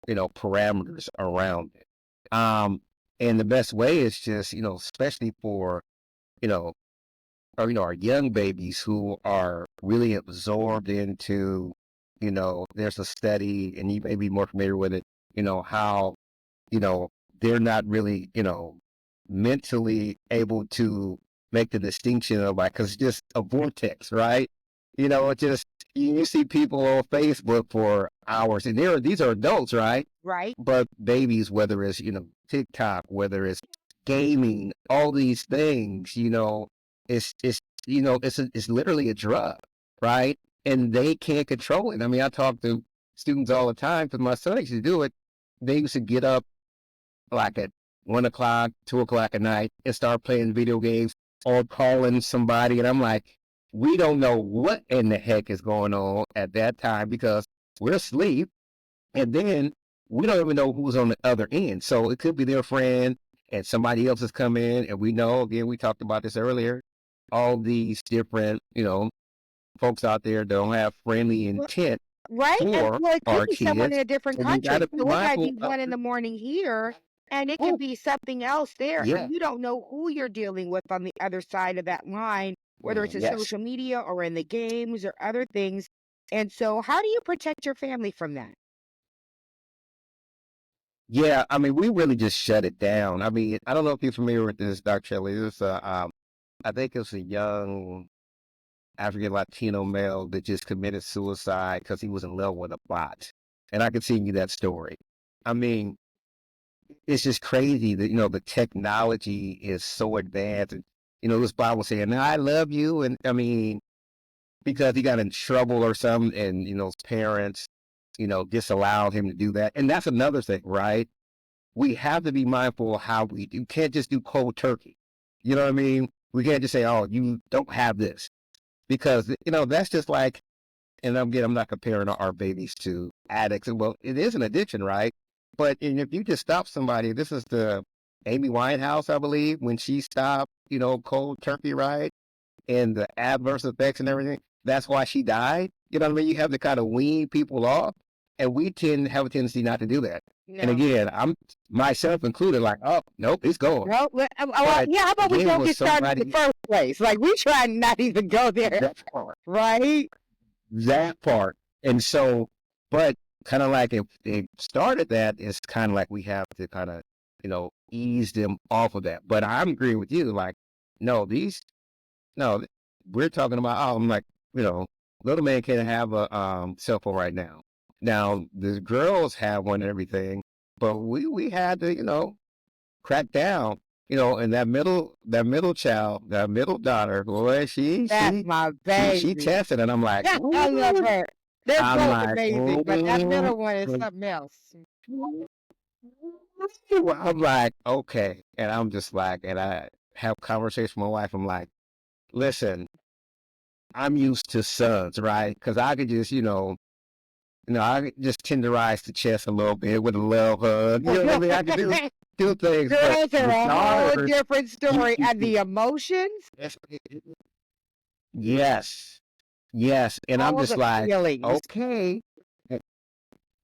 Speaker 2: parameters around it. And the best way is just, especially for, you know, our young babies who are really absorbed into, there's a study, and you may be more familiar with it, how, you know, they're not really, mentally able to make the distinction of like, cause it's just a vortex, right? It just, you see people on Facebook for hours, and these are adults, right?
Speaker 1: right?
Speaker 2: But babies, whether it's, TikTok, whether it's gaming, all these things, it's literally a drug, right? And they can't control it. I mean, I talk to students all the time because my son used to do it. They used to get up like at 1 o'clock, 2 o'clock at night and start playing video games or calling somebody. And I'm like, we don't know what in the heck is going on at that time because we're asleep. And then we don't even know who's on the other end. So it could be their friend and somebody else has come in. And we know, again, we talked about this earlier, all these different, folks out there don't have friendly intent
Speaker 1: Right? And
Speaker 2: for
Speaker 1: well, it could
Speaker 2: our
Speaker 1: be someone in
Speaker 2: kids.
Speaker 1: a different
Speaker 2: So we got
Speaker 1: country.
Speaker 2: to be
Speaker 1: So it might
Speaker 2: mindful
Speaker 1: be
Speaker 2: of,
Speaker 1: 1 in the morning here, and it could
Speaker 2: oh,
Speaker 1: be something else there.
Speaker 2: yeah,
Speaker 1: And you don't know who you're dealing with on the other side of that line, whether it's in
Speaker 2: yes.
Speaker 1: social media or in the games or other things. And so, how do you protect your family from that?
Speaker 2: Yeah, I mean, we really just shut it down. I mean, I don't know if you're familiar with this, Dr. Shelley. I think it's a young African Latino male that just committed suicide because he was in love with a bot. And I can send you that story. I mean, it's just crazy that, the technology is so advanced. And, this Bible saying, I love you. And I mean, because he got in trouble or something and, his parents, disallowed him to do that. And that's another thing, right? We have to be mindful of how we do. You can't just do cold turkey. You know what I mean? We can't just say, oh, you don't have this. Because, that's just like, and I'm not comparing our babies to addicts. Well, it is an addiction, right? But if you just stop somebody, this is the Amy Winehouse, I believe, when she stopped, cold turkey, right? And the adverse effects and everything. That's why she died. You know what I mean? You have to kind of wean people off. And we tend to have a tendency not to do that. And
Speaker 1: No.
Speaker 2: again, I'm myself included, like, oh, nope, it's going.
Speaker 1: Well,
Speaker 2: But
Speaker 1: yeah, how about we
Speaker 2: again,
Speaker 1: don't
Speaker 2: with
Speaker 1: get started in the first place? Like, we try not even go there,
Speaker 2: that part,
Speaker 1: right?
Speaker 2: that part. And so, but kind of like if they started that, it's kind of like we have to kind of, ease them off of that. But I'm agreeing with you, like, no, no, we're talking about, oh, I'm like, little man can't have a cell phone right now. Now, the girls have one and everything, but we had to, crack down, and that middle child, that middle daughter, boy,
Speaker 1: That's my
Speaker 2: she
Speaker 1: baby.
Speaker 2: tested, and I'm like,
Speaker 1: I love her. They're
Speaker 2: I'm
Speaker 1: both
Speaker 2: like,
Speaker 1: amazing, but that middle one is something else.
Speaker 2: I'm like, okay, and I'm just like, and I have conversation with my wife. I'm like, listen, I'm used to sons, right? Because I could just, I could just tenderize the chest a little bit with a love hug. You know what I mean? I can do things.
Speaker 1: Girls
Speaker 2: but
Speaker 1: are a whole
Speaker 2: daughters,
Speaker 1: different story, and the emotions,
Speaker 2: yes, yes, and I'm
Speaker 1: all
Speaker 2: just
Speaker 1: the
Speaker 2: like,
Speaker 1: feelings.
Speaker 2: okay,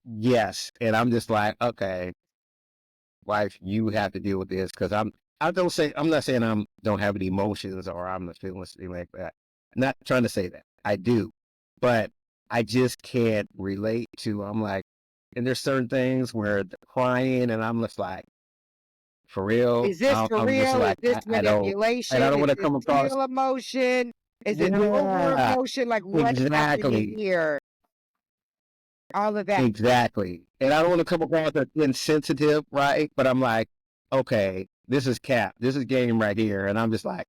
Speaker 2: yes, and I'm just like, okay, wife, you have to deal with this because I'm not saying don't have any emotions or I'm not feeling anything like that. I'm not trying to say that. I do, but I just can't relate to. I'm like, and there's certain things where the crying, and I'm just like, for real.
Speaker 1: Is this for
Speaker 2: I'm just
Speaker 1: real? Is
Speaker 2: like,
Speaker 1: this
Speaker 2: I don't, and I
Speaker 1: manipulation?
Speaker 2: don't
Speaker 1: Is
Speaker 2: want to
Speaker 1: this
Speaker 2: come across.
Speaker 1: real emotion? Is it over
Speaker 2: Yeah,
Speaker 1: emotion? Like, what's happening
Speaker 2: exactly.
Speaker 1: here? All of that.
Speaker 2: Exactly. And I don't want to come across as insensitive, right? But I'm like, okay, this is cap. This is game right here. And I'm just like,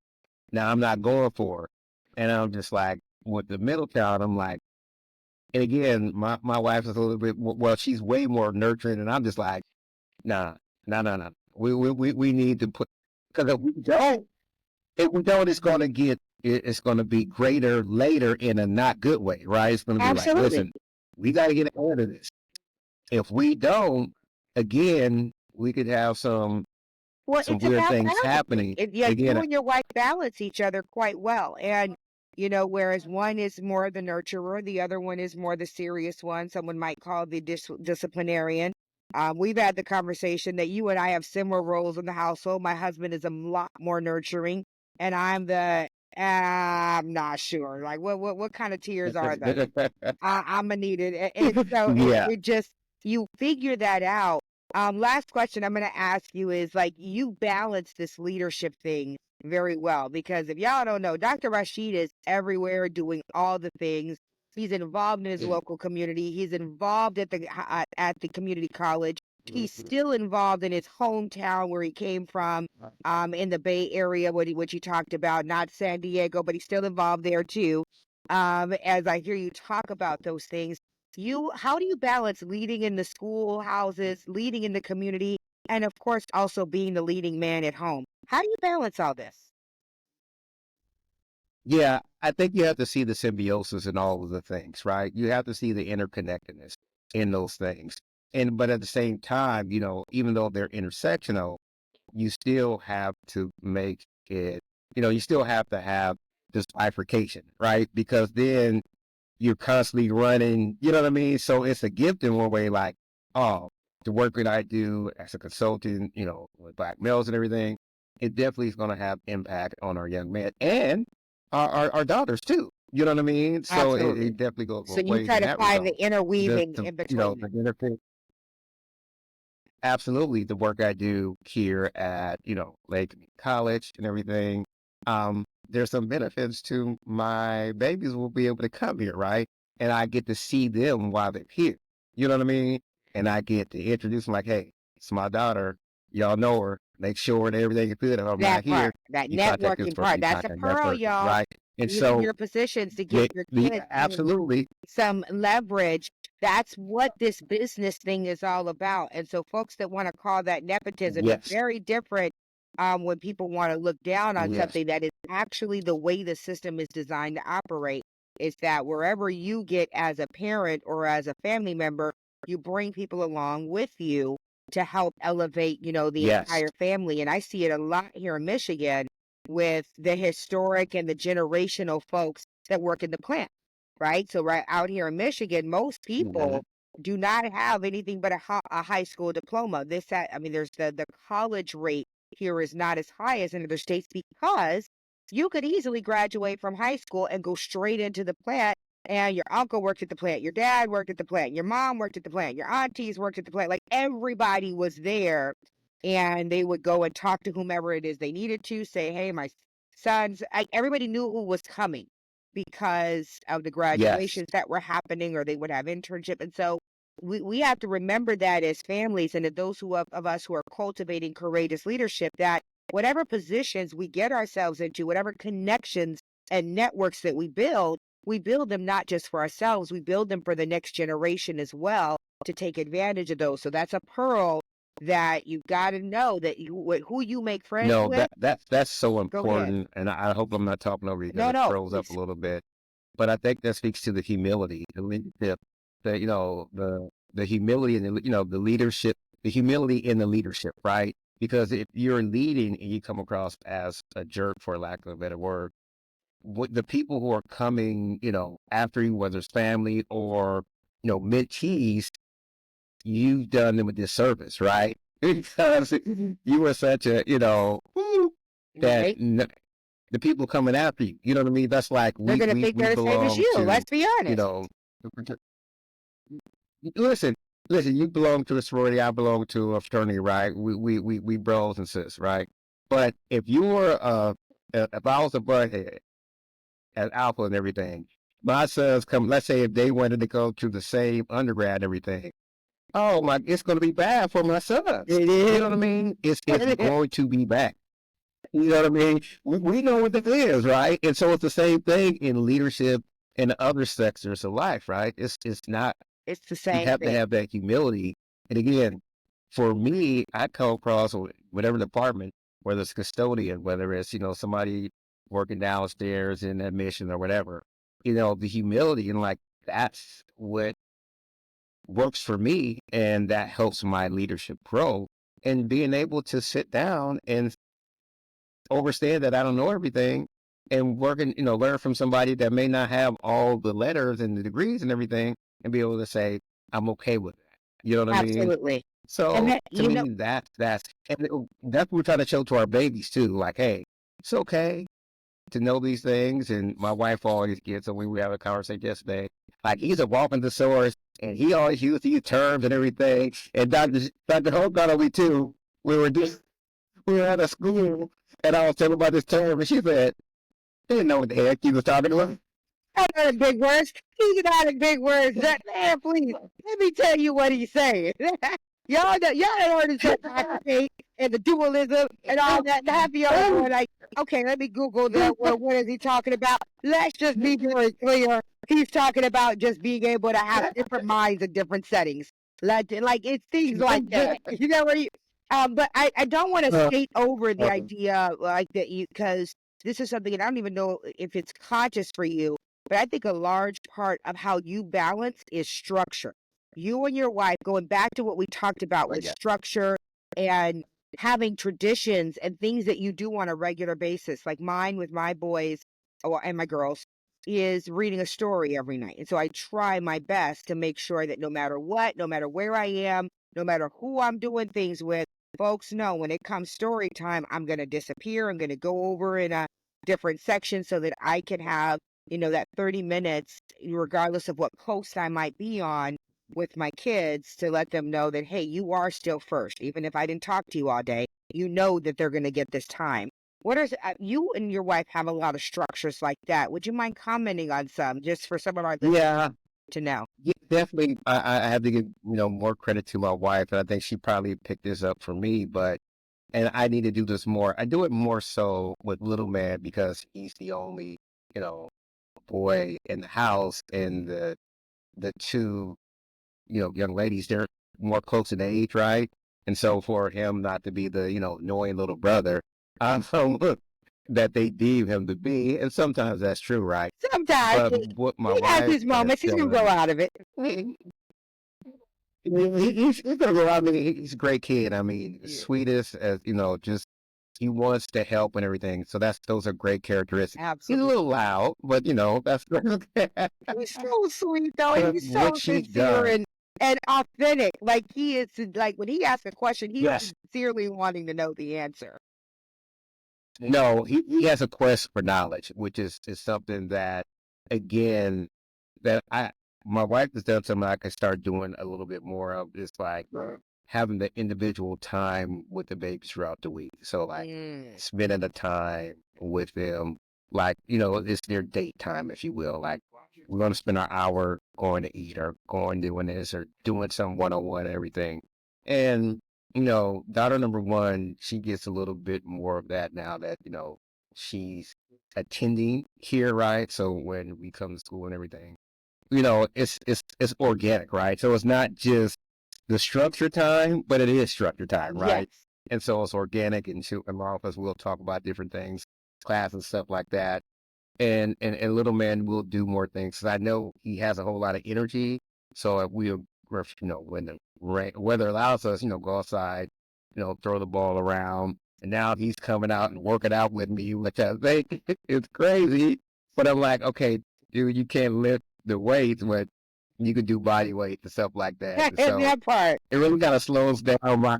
Speaker 2: now I'm not going for it. And I'm just like, with the middle child, I'm like, and again, my wife is a little bit, well, she's way more nurturing. And I'm just like, nah, nah, nah, nah. We need to put, because if we don't, it's going to be greater later in a not good way, right? It's going to be like,
Speaker 1: Absolutely.
Speaker 2: listen, we got to get ahead of this. If we don't, again, we could have some
Speaker 1: Well,
Speaker 2: some
Speaker 1: it's
Speaker 2: weird
Speaker 1: about
Speaker 2: things
Speaker 1: balancing.
Speaker 2: happening.
Speaker 1: Yeah, you
Speaker 2: Again,
Speaker 1: and your wife balance each other quite well. And, whereas one is more the nurturer, the other one is more the serious one. Someone might call the disciplinarian. We've had the conversation that you and I have similar roles in the household. My husband is a lot more nurturing, and I'm I'm not sure. Like, what kind of tears are those? I'm gonna need it. And so
Speaker 2: yeah,
Speaker 1: it just, you figure that out. Last question I'm gonna ask you is, like, you balance this leadership thing very well, because if y'all don't know, Dr. Rasheed is everywhere doing all the things. He's involved in his local community. He's involved at the community college. He's still involved in his hometown where he came from, in the Bay Area, what you talked about, not San Diego, but he's still involved there too. As I hear you talk about those things, how do you balance leading in the schoolhouses, leading in the community, and of course also being the leading man at home? How do you balance all this?
Speaker 2: yeah. I think you have to see the symbiosis in all of the things, right? You have to see the interconnectedness in those things. But at the same time, even though they're intersectional, you still have to make it, you still have to have this bifurcation, right? Because then you're constantly running, you know what I mean? So it's a gift in one way, like, oh, the work that I do as a consultant, with Black males and everything, it definitely is going to have impact on our young men and our daughters too. You know what I mean? So it,
Speaker 1: Absolutely.
Speaker 2: it definitely goes
Speaker 1: So
Speaker 2: both
Speaker 1: you
Speaker 2: ways
Speaker 1: try
Speaker 2: in
Speaker 1: to
Speaker 2: that
Speaker 1: find the
Speaker 2: regard.
Speaker 1: interweaving in between
Speaker 2: The
Speaker 1: them.
Speaker 2: benefit, absolutely, the work I do here at, Lake College and everything, there's some benefits to my babies will be able to come here, right? And I get to see them while they're here. You know what I mean? And I get to introduce them like, hey, it's my daughter. y'all know her, make sure that everything is good. If I'm not
Speaker 1: That
Speaker 2: here,
Speaker 1: part, that
Speaker 2: you contact this
Speaker 1: networking
Speaker 2: person,
Speaker 1: part,
Speaker 2: you
Speaker 1: that's a
Speaker 2: contact that
Speaker 1: pearl,
Speaker 2: person,
Speaker 1: y'all.
Speaker 2: right? And
Speaker 1: Using
Speaker 2: so
Speaker 1: your positions to give your kids
Speaker 2: absolutely,
Speaker 1: some leverage. That's what this business thing is all about. And so folks that want to call that nepotism is
Speaker 2: yes,
Speaker 1: very different when people want to look down on
Speaker 2: yes,
Speaker 1: something that is actually the way the system is designed to operate. Is that wherever you get as a parent or as a family member, you bring people along with you to help elevate, the
Speaker 2: yes.
Speaker 1: entire family. And I see it a lot here in Michigan with the historic and the generational folks that work in the plant, right? So right out here in Michigan, most
Speaker 2: Mhm.
Speaker 1: people do not have anything but a high school diploma. I mean, there's the college rate here is not as high as in other states because you could easily graduate from high school and go straight into the plant. And your uncle worked at the plant, your dad worked at the plant, your mom worked at the plant, your aunties worked at the plant. Like everybody was there, and they would go and talk to whomever it is they needed to, say, hey, my sons, everybody knew who was coming because of the
Speaker 2: Yes.
Speaker 1: graduations that were happening, or they would have internship. And so we have to remember that as families, and that those of us who are cultivating courageous leadership, that whatever positions we get ourselves into, whatever connections and networks that we build them not just for ourselves, we build them for the next generation as well, to take advantage of those. So that's a pearl that you got to know, that who you make friends
Speaker 2: No,
Speaker 1: with.
Speaker 2: that's so
Speaker 1: Go ahead.
Speaker 2: important, and I hope I'm not talking over you because
Speaker 1: No,
Speaker 2: it
Speaker 1: no,
Speaker 2: froze up a
Speaker 1: please.
Speaker 2: little bit. But I think that speaks to the humility, the leadership, the humility and the leadership, the humility in the leadership, right? Because if you're leading and you come across as a jerk, for lack of a better word, what the people who are coming, after you, whether it's family or mentees, you've done them a disservice, right? Because you were such a, that
Speaker 1: Right?
Speaker 2: the people coming after you, you know what I mean? That's like
Speaker 1: They're going to think
Speaker 2: we
Speaker 1: they're the same as
Speaker 2: belong
Speaker 1: you.
Speaker 2: to,
Speaker 1: Let's be
Speaker 2: you
Speaker 1: honest.
Speaker 2: know, listen, listen, you belong to a sorority, I belong to a fraternity, right? We bros and sis, right? But if you were, if I was a butthead at Alpha and everything, my sons come, let's say if they wanted to go to the same undergrad and everything, oh my, it's going to be bad for my sons.
Speaker 1: It
Speaker 2: You know what I
Speaker 1: is.
Speaker 2: mean? It's going to be bad. You know what I mean? We know what this is, right? And so it's the same thing in leadership and other sectors of life, right? It's not,
Speaker 1: It's the
Speaker 2: you
Speaker 1: same
Speaker 2: have to
Speaker 1: thing.
Speaker 2: have that humility. And again, for me, I come across whatever department, whether it's custodian, whether it's, somebody working downstairs in admission or whatever, the humility and like that's what works for me, and that helps my leadership grow, and being able to sit down and understand that I don't know everything, and working, learn from somebody that may not have all the letters and the degrees and everything, and be able to say, I'm okay with that. You know what I mean?
Speaker 1: Absolutely. And
Speaker 2: So
Speaker 1: that,
Speaker 2: to me, that's what we're trying to show to our babies too. Like, hey, it's okay to know these things. And my wife always gets, and we have a conversation yesterday, like he's a walking thesaurus and he always used these terms and everything. And Dr. Hope got on me too. We were at a school and I was telling about this term and she said, didn't know what the heck he was talking about.
Speaker 1: I know the big words. He's not a big words. Man, please, let me tell you what he's saying. Y'all heard him say agitate and the dualism and all that. And half of y'all are going like, okay, let me Google that. Well, what is he talking about? Let's just be very clear. He's talking about just being able to have different minds in different settings. Like it's things like that. You know what but I don't want to skate over the idea like that you, because this is something, and I don't even know if it's conscious for you, but I think a large part of how you balance is structure. You and your wife, going back to what we talked about with
Speaker 2: Yeah.
Speaker 1: structure and having traditions and things that you do on a regular basis, like mine with my boys and my girls, is reading a story every night. And so I try my best to make sure that no matter what, no matter where I am, no matter who I'm doing things with, folks know when it comes story time, I'm going to disappear. I'm going to go over in a different section so that I can have, that 30 minutes, regardless of what post I might be on with my kids, to let them know that, hey, you are still first. Even if I didn't talk to you all day, you know that they're going to get this time. What are you and your wife have a lot of structures like that? Would you mind commenting on some, just for some of our listeners
Speaker 2: Yeah.
Speaker 1: to know?
Speaker 2: definitely, I have to give, more credit to my wife, and I think she probably picked this up for me, and I need to do this more. I do it more so with little man because he's the only, you know, boy in the house, and the two, young ladies, they're more close in age, right? And so for him not to be the, annoying little brother, look, that they deem him to be, and sometimes that's true, right?
Speaker 1: Sometimes
Speaker 2: But what my
Speaker 1: he has
Speaker 2: wife
Speaker 1: his
Speaker 2: has
Speaker 1: moments. He's gonna grow
Speaker 2: done,
Speaker 1: out of it.
Speaker 2: he's gonna go. I mean, he's a great kid. I mean,
Speaker 1: Yeah.
Speaker 2: sweetest as just he wants to help and everything. So those are great characteristics. He's a
Speaker 1: Absolutely.
Speaker 2: little loud, but that's
Speaker 1: He's so sweet though, and
Speaker 2: but
Speaker 1: he's
Speaker 2: what
Speaker 1: so
Speaker 2: she's
Speaker 1: sincere
Speaker 2: done.
Speaker 1: and authentic. Like he is like when he asks a question, he's
Speaker 2: Yes.
Speaker 1: sincerely wanting to know the answer.
Speaker 2: No, he has a quest for knowledge, which is something that, again, that my wife has done something I can start doing a little bit more of, is like having the individual time with the babies throughout the week. So like spending the time with them, like, it's their date time, if you will. Like we're going to spend an hour going to eat or going doing this or doing some one-on-one and everything. And daughter number one, she gets a little bit more of that now that, she's attending here, right? So when we come to school and everything, it's organic, right? So it's not just the structured time, but it is structured time, right?
Speaker 1: Yes.
Speaker 2: And so it's organic, and a lot of us will talk about different things, class and stuff like that. And little man will do more things, because I know he has a whole lot of energy. So if when the weather allows us, go outside, throw the ball around. And now he's coming out and working out with me, which I think is crazy. But I'm like, okay, dude, you can't lift the weights, but you can do body weight and stuff like that. And so
Speaker 1: That part.
Speaker 2: it really kind of slows down my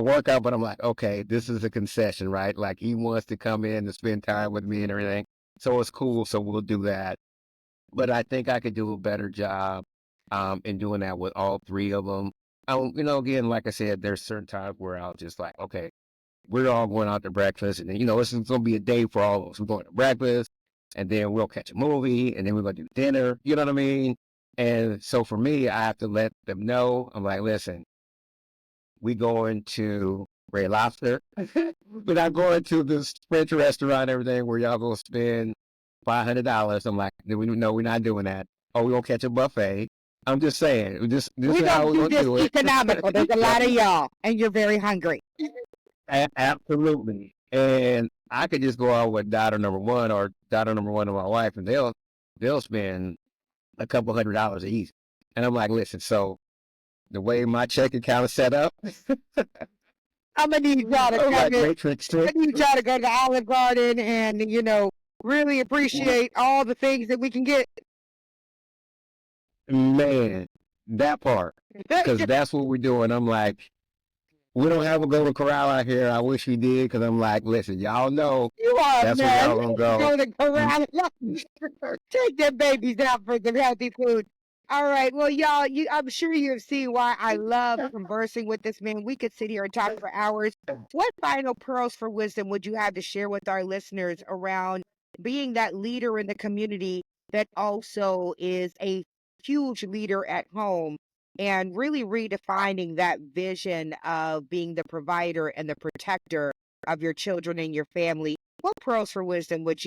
Speaker 2: workout, but I'm like, okay, this is a concession, right? Like he wants to come in and spend time with me and everything. So it's cool. So we'll do that. But I think I could do a better job in doing that with all three of them. Again, like I said, there's certain times where I'll just like, okay, we're all going out to breakfast, and then, it's going to be a day for all of us. We're going to breakfast, and then we'll catch a movie, and then we're going to do dinner. You know what I mean? And so for me, I have to let them know. I'm like, listen, we going to Red Lobster. We're not going to this French restaurant and everything where y'all gonna spend $500. I'm like, no, we're not doing that. Oh, we gonna catch a buffet. I'm just saying, this
Speaker 1: We
Speaker 2: is how
Speaker 1: don't
Speaker 2: we're
Speaker 1: do
Speaker 2: gonna
Speaker 1: this
Speaker 2: do it.
Speaker 1: economical. There's a lot of y'all, and you're very hungry.
Speaker 2: Absolutely. And I could just go out with daughter number one or daughter number one of my wife, and they'll spend a couple $100 each. And I'm like, listen, so the way my check account is set up,
Speaker 1: I'm gonna need y'all to
Speaker 2: I'm
Speaker 1: come
Speaker 2: like
Speaker 1: in.
Speaker 2: Matrix.
Speaker 1: I need y'all to go to Olive Garden and really appreciate all the things that we can get.
Speaker 2: Man, that part, because that's what we're doing. I'm like, we don't have a Golden Corral out here. I wish we did, because I'm like, listen, y'all know
Speaker 1: You are,
Speaker 2: that's where
Speaker 1: man.
Speaker 2: y'all gonna go.
Speaker 1: Go to corral. Take them babies out for some healthy food. All right. Well, y'all, I'm sure you have seen why I love conversing with this man. We could sit here and talk for hours. What final pearls for wisdom would you have to share with our listeners around being that leader in the community that also is a huge leader at home and really redefining that vision of being the provider and the protector of your children and your family? What pearls for wisdom would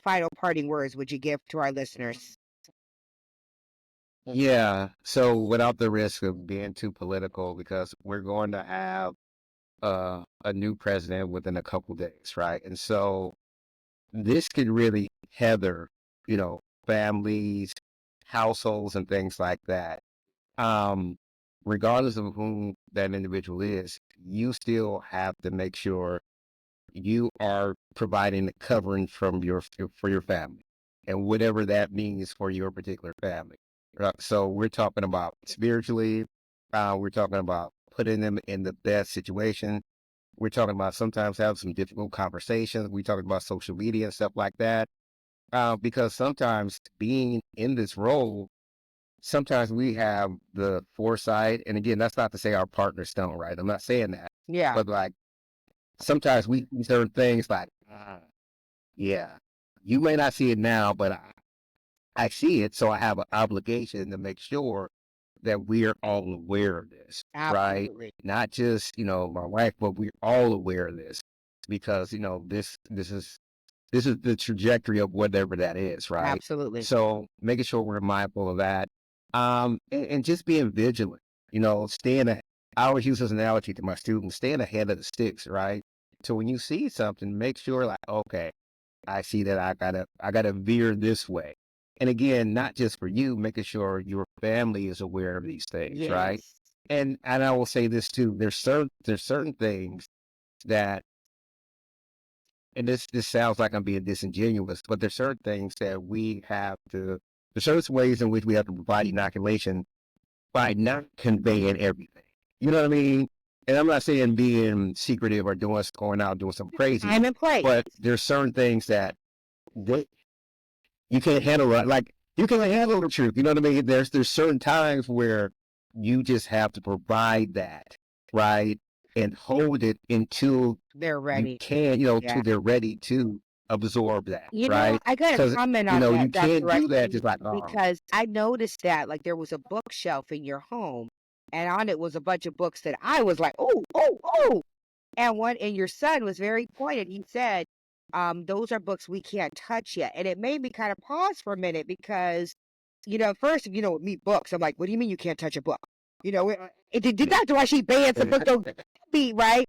Speaker 1: final parting words would you give to our listeners?
Speaker 2: Yeah. So without the risk of being too political, because we're going to have a new president within a couple days, right? And so this could really tether, families, households, and things like that. Um, Regardless of who that individual is, you still have to make sure you are providing the covering for your family, and whatever that means for your particular family. So we're talking about spiritually. We're talking about putting them in the best situation. We're talking about sometimes having some difficult conversations. We're talking about social media and stuff like that. Because sometimes being in this role, sometimes we have the foresight. And again, that's not to say our partners don't, right? I'm not saying that.
Speaker 1: Yeah.
Speaker 2: But like sometimes we see certain things like, yeah, you may not see it now, but I see it, so I have an obligation to make sure that we're all aware of this, right?
Speaker 1: Absolutely.
Speaker 2: Not just, my wife, but we're all aware of this because, this is the trajectory of whatever that is, right?
Speaker 1: Absolutely.
Speaker 2: So making sure we're mindful of that. And just being vigilant, I always use this analogy to my students, staying ahead of the sticks, right? So when you see something, make sure like, okay, I see that I gotta veer this way. And again, not just for you, making sure your family is aware of these things, right?
Speaker 1: Yes.
Speaker 2: And I will say this too. There's certain things that, and this sounds like I'm being disingenuous, but there's certain things that there's certain ways in which we have to provide inoculation by not conveying everything. You know what I mean? And I'm not saying being secretive or going out doing something crazy,
Speaker 1: Time and place.
Speaker 2: but there's certain things that they, you can't handle it. Like you can't handle the truth. You know what I mean? There's certain times where you just have to provide that, right? And hold it until
Speaker 1: They're
Speaker 2: you
Speaker 1: ready.
Speaker 2: can,
Speaker 1: Yeah.
Speaker 2: till they're ready to absorb that,
Speaker 1: You know,
Speaker 2: right?
Speaker 1: I got a
Speaker 2: Because,
Speaker 1: comment on
Speaker 2: you
Speaker 1: that, Dr.
Speaker 2: can't do that
Speaker 1: Rasheed,
Speaker 2: just like, oh,
Speaker 1: because I noticed that like there was a bookshelf in your home, and on it was a bunch of books that I was like, oh, oh, oh. And your son was very pointed. He said, those are books we can't touch yet. And it made me kind of pause for a minute because, at first, with me books, I'm like, what do you mean you can't touch a book? Did Dr. Rasheed ban some books don't be right?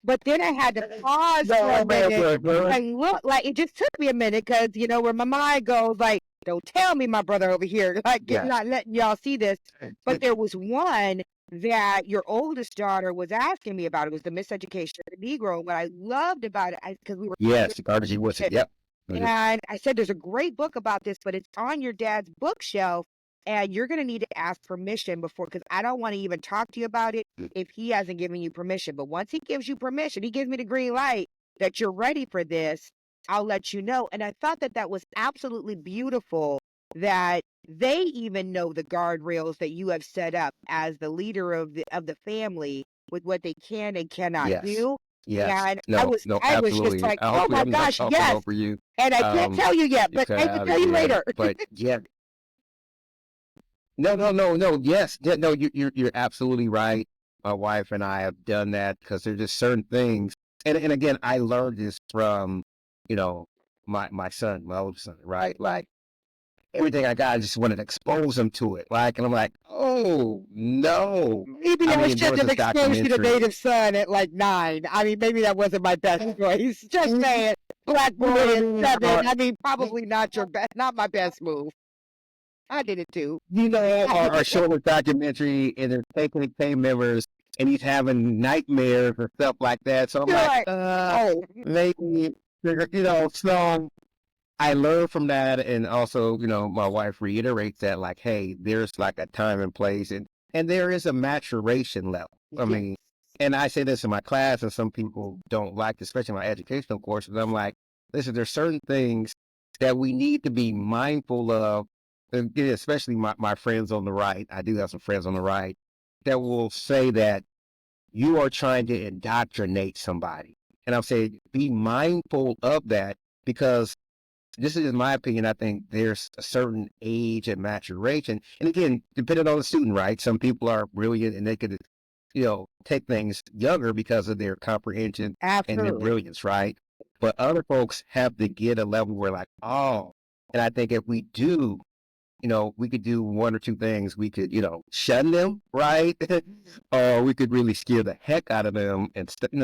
Speaker 1: But then I had to pause for a minute and look, like it just took me a minute because where my mind goes, like, don't tell me my brother over here, like
Speaker 2: yeah,
Speaker 1: not letting y'all see this. But there was one that your oldest daughter was asking me about. It was the miseducation of the Negro. And what I loved about it, because we were
Speaker 2: yes, Carter G. Woodson, yep.
Speaker 1: and I said, there's a great book about this, but it's on your dad's bookshelf. And you're going to need to ask permission before, because I don't want to even talk to you about it if he hasn't given you permission. But once he gives you permission, he gives me the green light that you're ready for this, I'll let you know. And I thought that that was absolutely beautiful that they even know the guardrails that you have set up as the leader of the family with what they can and cannot
Speaker 2: Yes,
Speaker 1: do.
Speaker 2: yes,
Speaker 1: And
Speaker 2: no,
Speaker 1: I was just
Speaker 2: absolutely.
Speaker 1: like, oh
Speaker 2: Hopefully
Speaker 1: my
Speaker 2: I'm not
Speaker 1: gosh,
Speaker 2: talking
Speaker 1: yes.
Speaker 2: over you.
Speaker 1: And I can't tell you yet, but I will tell you later.
Speaker 2: But yeah, no, yes, yeah, no, you're absolutely right. My wife and I have done that because there's just certain things, and again, I learned this from, you know, my son, my oldest son, right? Like everything I got, I just wanted to expose him to it. Like, and I'm like, oh no.
Speaker 1: Maybe
Speaker 2: I
Speaker 1: I
Speaker 2: mean, there
Speaker 1: shouldn't
Speaker 2: was
Speaker 1: have
Speaker 2: this
Speaker 1: exposed you to
Speaker 2: documentary.
Speaker 1: native son at like 9. I mean, maybe that wasn't my best choice. Just saying, black boy at 7. I mean, probably not not my best move. I did it too.
Speaker 2: Our showing documentary, and they're taking pain members, and he's having nightmares and stuff like that. So I'm like,
Speaker 1: Right. Oh,
Speaker 2: maybe, so I learned from that, and also, my wife reiterates that, like, hey, there's like a time and place, and there is a maturation level. I
Speaker 1: yeah.
Speaker 2: mean, and I say this in my class, and some people don't like, especially my educational courses. I'm like, listen, there's certain things that we need to be mindful of, and especially my friends on the right. I do have some friends on the right that will say that you are trying to indoctrinate somebody, and I'm saying be mindful of that because this is my opinion. I think there's a certain age and maturation. And again, depending on the student, right? Some people are brilliant and they could, take things younger because of their comprehension and their
Speaker 1: Absolutely.
Speaker 2: brilliance, right? But other folks have to get a level where like, oh, and I think if we do, we could do one or two things. We could, shun them, right? Or we could really scare the heck out of them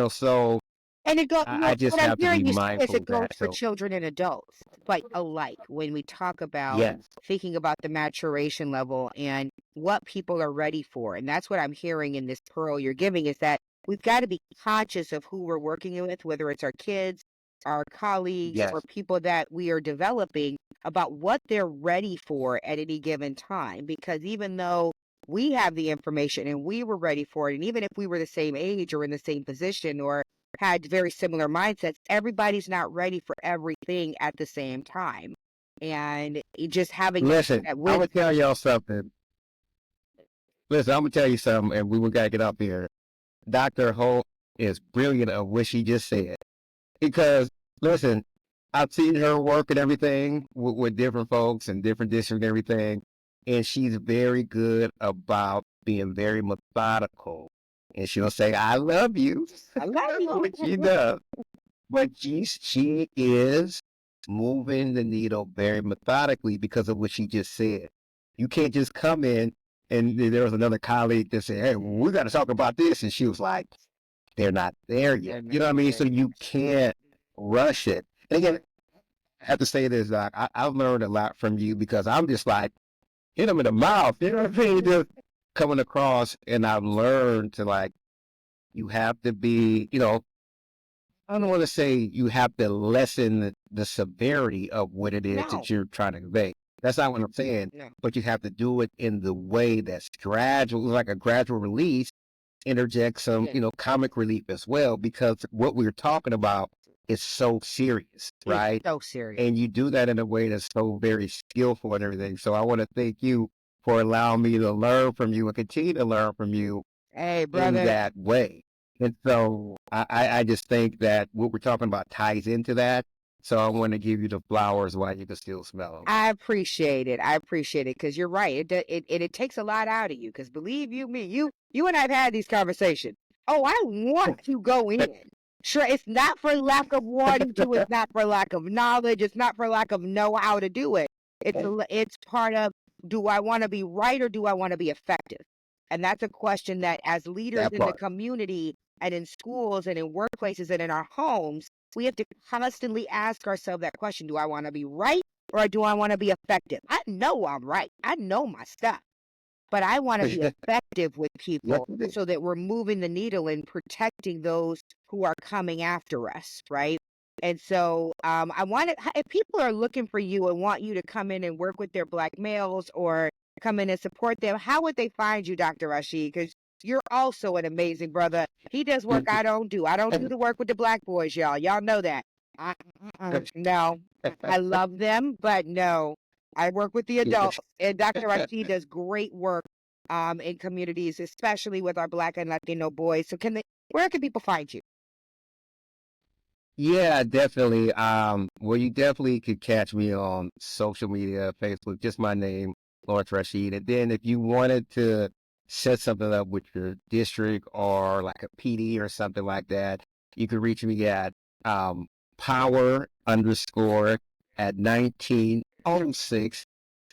Speaker 2: so
Speaker 1: And it goes,
Speaker 2: I just
Speaker 1: what I'm
Speaker 2: have to be
Speaker 1: hearing you say is
Speaker 2: mindful
Speaker 1: it
Speaker 2: of
Speaker 1: goes
Speaker 2: that.
Speaker 1: for
Speaker 2: So
Speaker 1: children and adults, but alike when we talk about
Speaker 2: yes.
Speaker 1: thinking about the maturation level and what people are ready for. And that's what I'm hearing in this pearl you're giving is that we've got to be conscious of who we're working with, whether it's our kids, our colleagues,
Speaker 2: Yes.
Speaker 1: or people that we are developing about what they're ready for at any given time. Because even though we have the information and we were ready for it, and even if we were the same age or in the same position or had very similar mindsets, everybody's not ready for everything at the same time. And just having
Speaker 2: Listen,
Speaker 1: that
Speaker 2: I'm gonna
Speaker 1: wisdom.
Speaker 2: tell y'all something. Listen, I'm gonna tell you something, and we gotta get up here. Dr. Holt is brilliant at what she just said. Because listen, I've seen her work and everything with different folks and different districts and everything. And she's very good about being very methodical. And she'll say, I love you.
Speaker 1: I love you.
Speaker 2: Which she does. But she is moving the needle very methodically because of what she just said. You can't just come in, and there was another colleague that said, hey, we got to talk about this. And she was like, they're not there yet. You know what I mean? So you can't rush it. And again, I have to say this, Doc, I've learned a lot from you because I'm just like, hit them in the mouth. You know what I mean? Just coming across, and I've learned to like, you have to be, I don't want to say you have to lessen the severity of what it is that you're trying to convey. That's not what I'm saying.
Speaker 1: No.
Speaker 2: But you have to do it in the way that's gradual, like a gradual release, interject some, comic relief as well, because what we're talking about is so serious, right?
Speaker 1: It's so serious.
Speaker 2: And you do that in a way that's so very skillful and everything. So I want to thank you for allowing me to learn from you and continue to learn from you
Speaker 1: Hey,
Speaker 2: in
Speaker 1: brother.
Speaker 2: that way. And so I just think that what we're talking about ties into that. So I want to give you the flowers while you can still smell them.
Speaker 1: I appreciate it. I appreciate it because you're right. It takes a lot out of you because believe you me, you and I've had these conversations. Oh, I want to go in. Sure, it's not for lack of wanting to. It's not for lack of knowledge. It's not for lack of know how to do it. It's part of, do I want to be right or do I want to be effective? And that's a question that as leaders in the community and in schools and in workplaces and in our homes, we have to constantly ask ourselves that question. Do I want to be right or do I want to be effective? I know I'm right. I know my stuff. But I want to be effective with people so that we're moving the needle and protecting those who are coming after us, right? And so I wanted, if people are looking for you and want you to come in and work with their Black males or come in and support them, how would they find you, Dr. Rasheed? Because you're also an amazing brother. He does work I don't do. I don't do the work with the Black boys, y'all. Y'all know that. No, I love them, but no. I work with the adults, and Dr. Rasheed does great work in communities, especially with our Black and Latino boys. So where can people find you?
Speaker 2: Yeah, definitely. Well, you definitely could catch me on social media, Facebook, just my name, Lawrence Rasheed. And then if you wanted to set something up with your district or like a PD or something like that, you can reach me at power underscore at 1906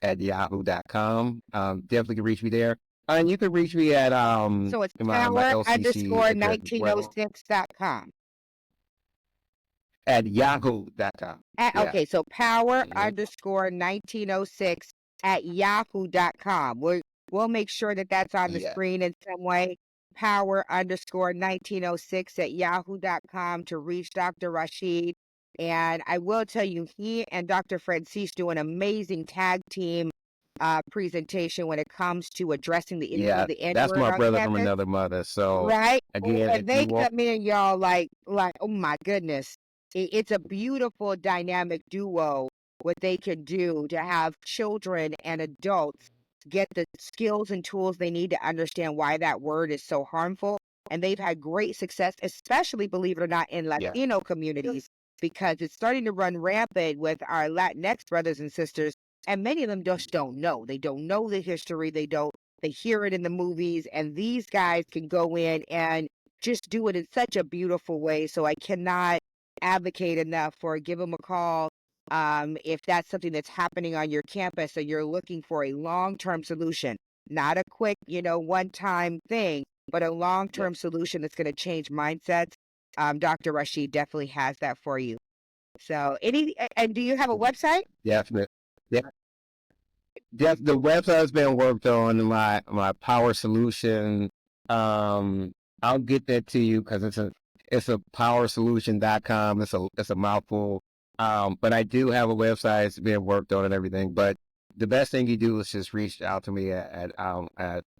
Speaker 2: at yahoo.com. Definitely can reach me there. And you can reach me at
Speaker 1: So it's
Speaker 2: my
Speaker 1: power
Speaker 2: LCC
Speaker 1: underscore
Speaker 2: address as well
Speaker 1: 1906.com.
Speaker 2: at yahoo.com.
Speaker 1: Okay, so power underscore 1906 at yahoo.com. We'll make sure that that's on the screen in some way. Power underscore 1906 at yahoo.com to reach Dr. Rasheed. And I will tell you, he and Dr. Francis do an amazing tag team presentation when it comes to addressing the issue of the N-word
Speaker 2: that's my
Speaker 1: on
Speaker 2: brother
Speaker 1: campus.
Speaker 2: from another mother. So
Speaker 1: Right?
Speaker 2: again,
Speaker 1: And
Speaker 2: if
Speaker 1: they
Speaker 2: you want,
Speaker 1: come in, y'all, like, oh my goodness. It's a beautiful dynamic duo, what they can do to have children and adults get the skills and tools they need to understand why that word is so harmful. And they've had great success, especially, believe it or not, in Latino communities, because it's starting to run rampant with our Latinx brothers and sisters. And many of them just don't know. They don't know the history. They hear it in the movies. And these guys can go in and just do it in such a beautiful way. So I cannot advocate enough for give them a call if that's something that's happening on your campus and you're looking for a long-term solution, not a quick, one-time thing, but a long-term solution that's going to change mindsets. Dr. Rasheed definitely has that for you. So and do you have a website?
Speaker 2: definitely. Yeah. The website's been worked on, my power solution. I'll get that to you because it's a powersolution.com. It's a mouthful. But I do have a website. It's being worked on and everything. But the best thing you do is just reach out to me at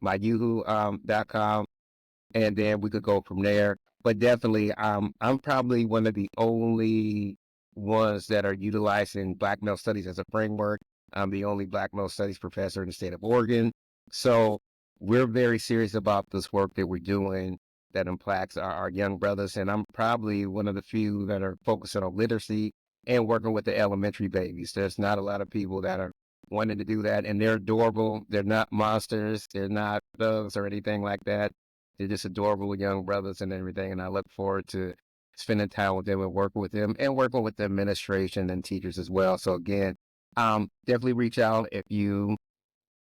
Speaker 2: my yahoo.com, and then we could go from there. But definitely, I'm probably one of the only ones that are utilizing Black male studies as a framework. I'm the only Black male studies professor in the state of Oregon. So we're very serious about this work that we're doing that impacts our young brothers. And I'm probably one of the few that are focusing on literacy and working with the elementary babies. There's not a lot of people that are wanting to do that, and they're adorable. They're not monsters. They're not thugs or anything like that. They're just adorable young brothers and everything. And I look forward to spending time with them and working with them and working with the administration and teachers as well. So again, definitely reach out if you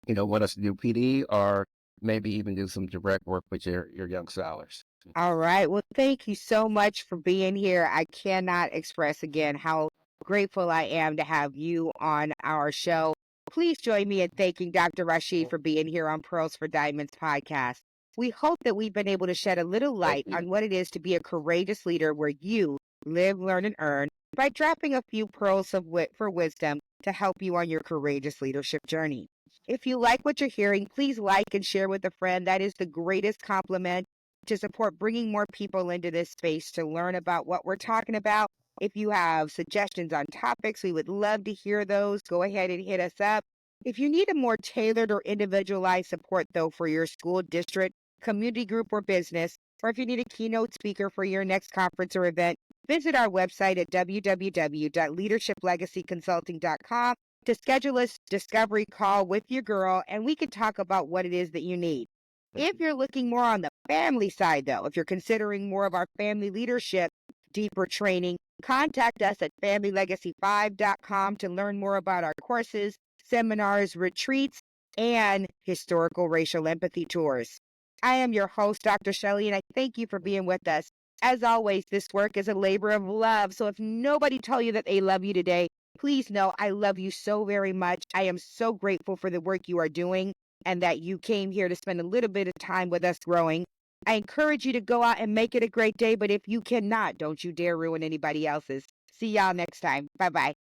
Speaker 2: want us to do PD or maybe even do some direct work with your young scholars.
Speaker 1: All right. Well, thank you so much for being here. I cannot express again how grateful I am to have you on our show. Please join me in thanking Dr. Rasheed for being here on Pearls for Diamonds podcast. We hope that we've been able to shed a little light on what it is to be a courageous leader where you live, learn, and earn by dropping a few pearls of wit for wisdom to help you on your courageous leadership journey. If you like what you're hearing, please like and share with a friend. That is the greatest compliment to support bringing more people into this space to learn about what we're talking about. If you have suggestions on topics, we would love to hear those. Go ahead and hit us up. If you need a more tailored or individualized support, though, for your school, district, community group, or business, or if you need a keynote speaker for your next conference or event, visit our website at www.leadershiplegacyconsulting.com to schedule a discovery call with your girl, and we can talk about what it is that you need. If you're looking more on the family side, though, if you're considering more of our family leadership, deeper training, contact us at familylegacy5.com to learn more about our courses, seminars, retreats, and historical racial empathy tours. I am your host, Dr. Shelley, and I thank you for being with us. As always, this work is a labor of love, so if nobody told you that they love you today, please know I love you so very much. I am so grateful for the work you are doing and that you came here to spend a little bit of time with us growing. I encourage you to go out and make it a great day, but if you cannot, don't you dare ruin anybody else's. See y'all next time. Bye-bye.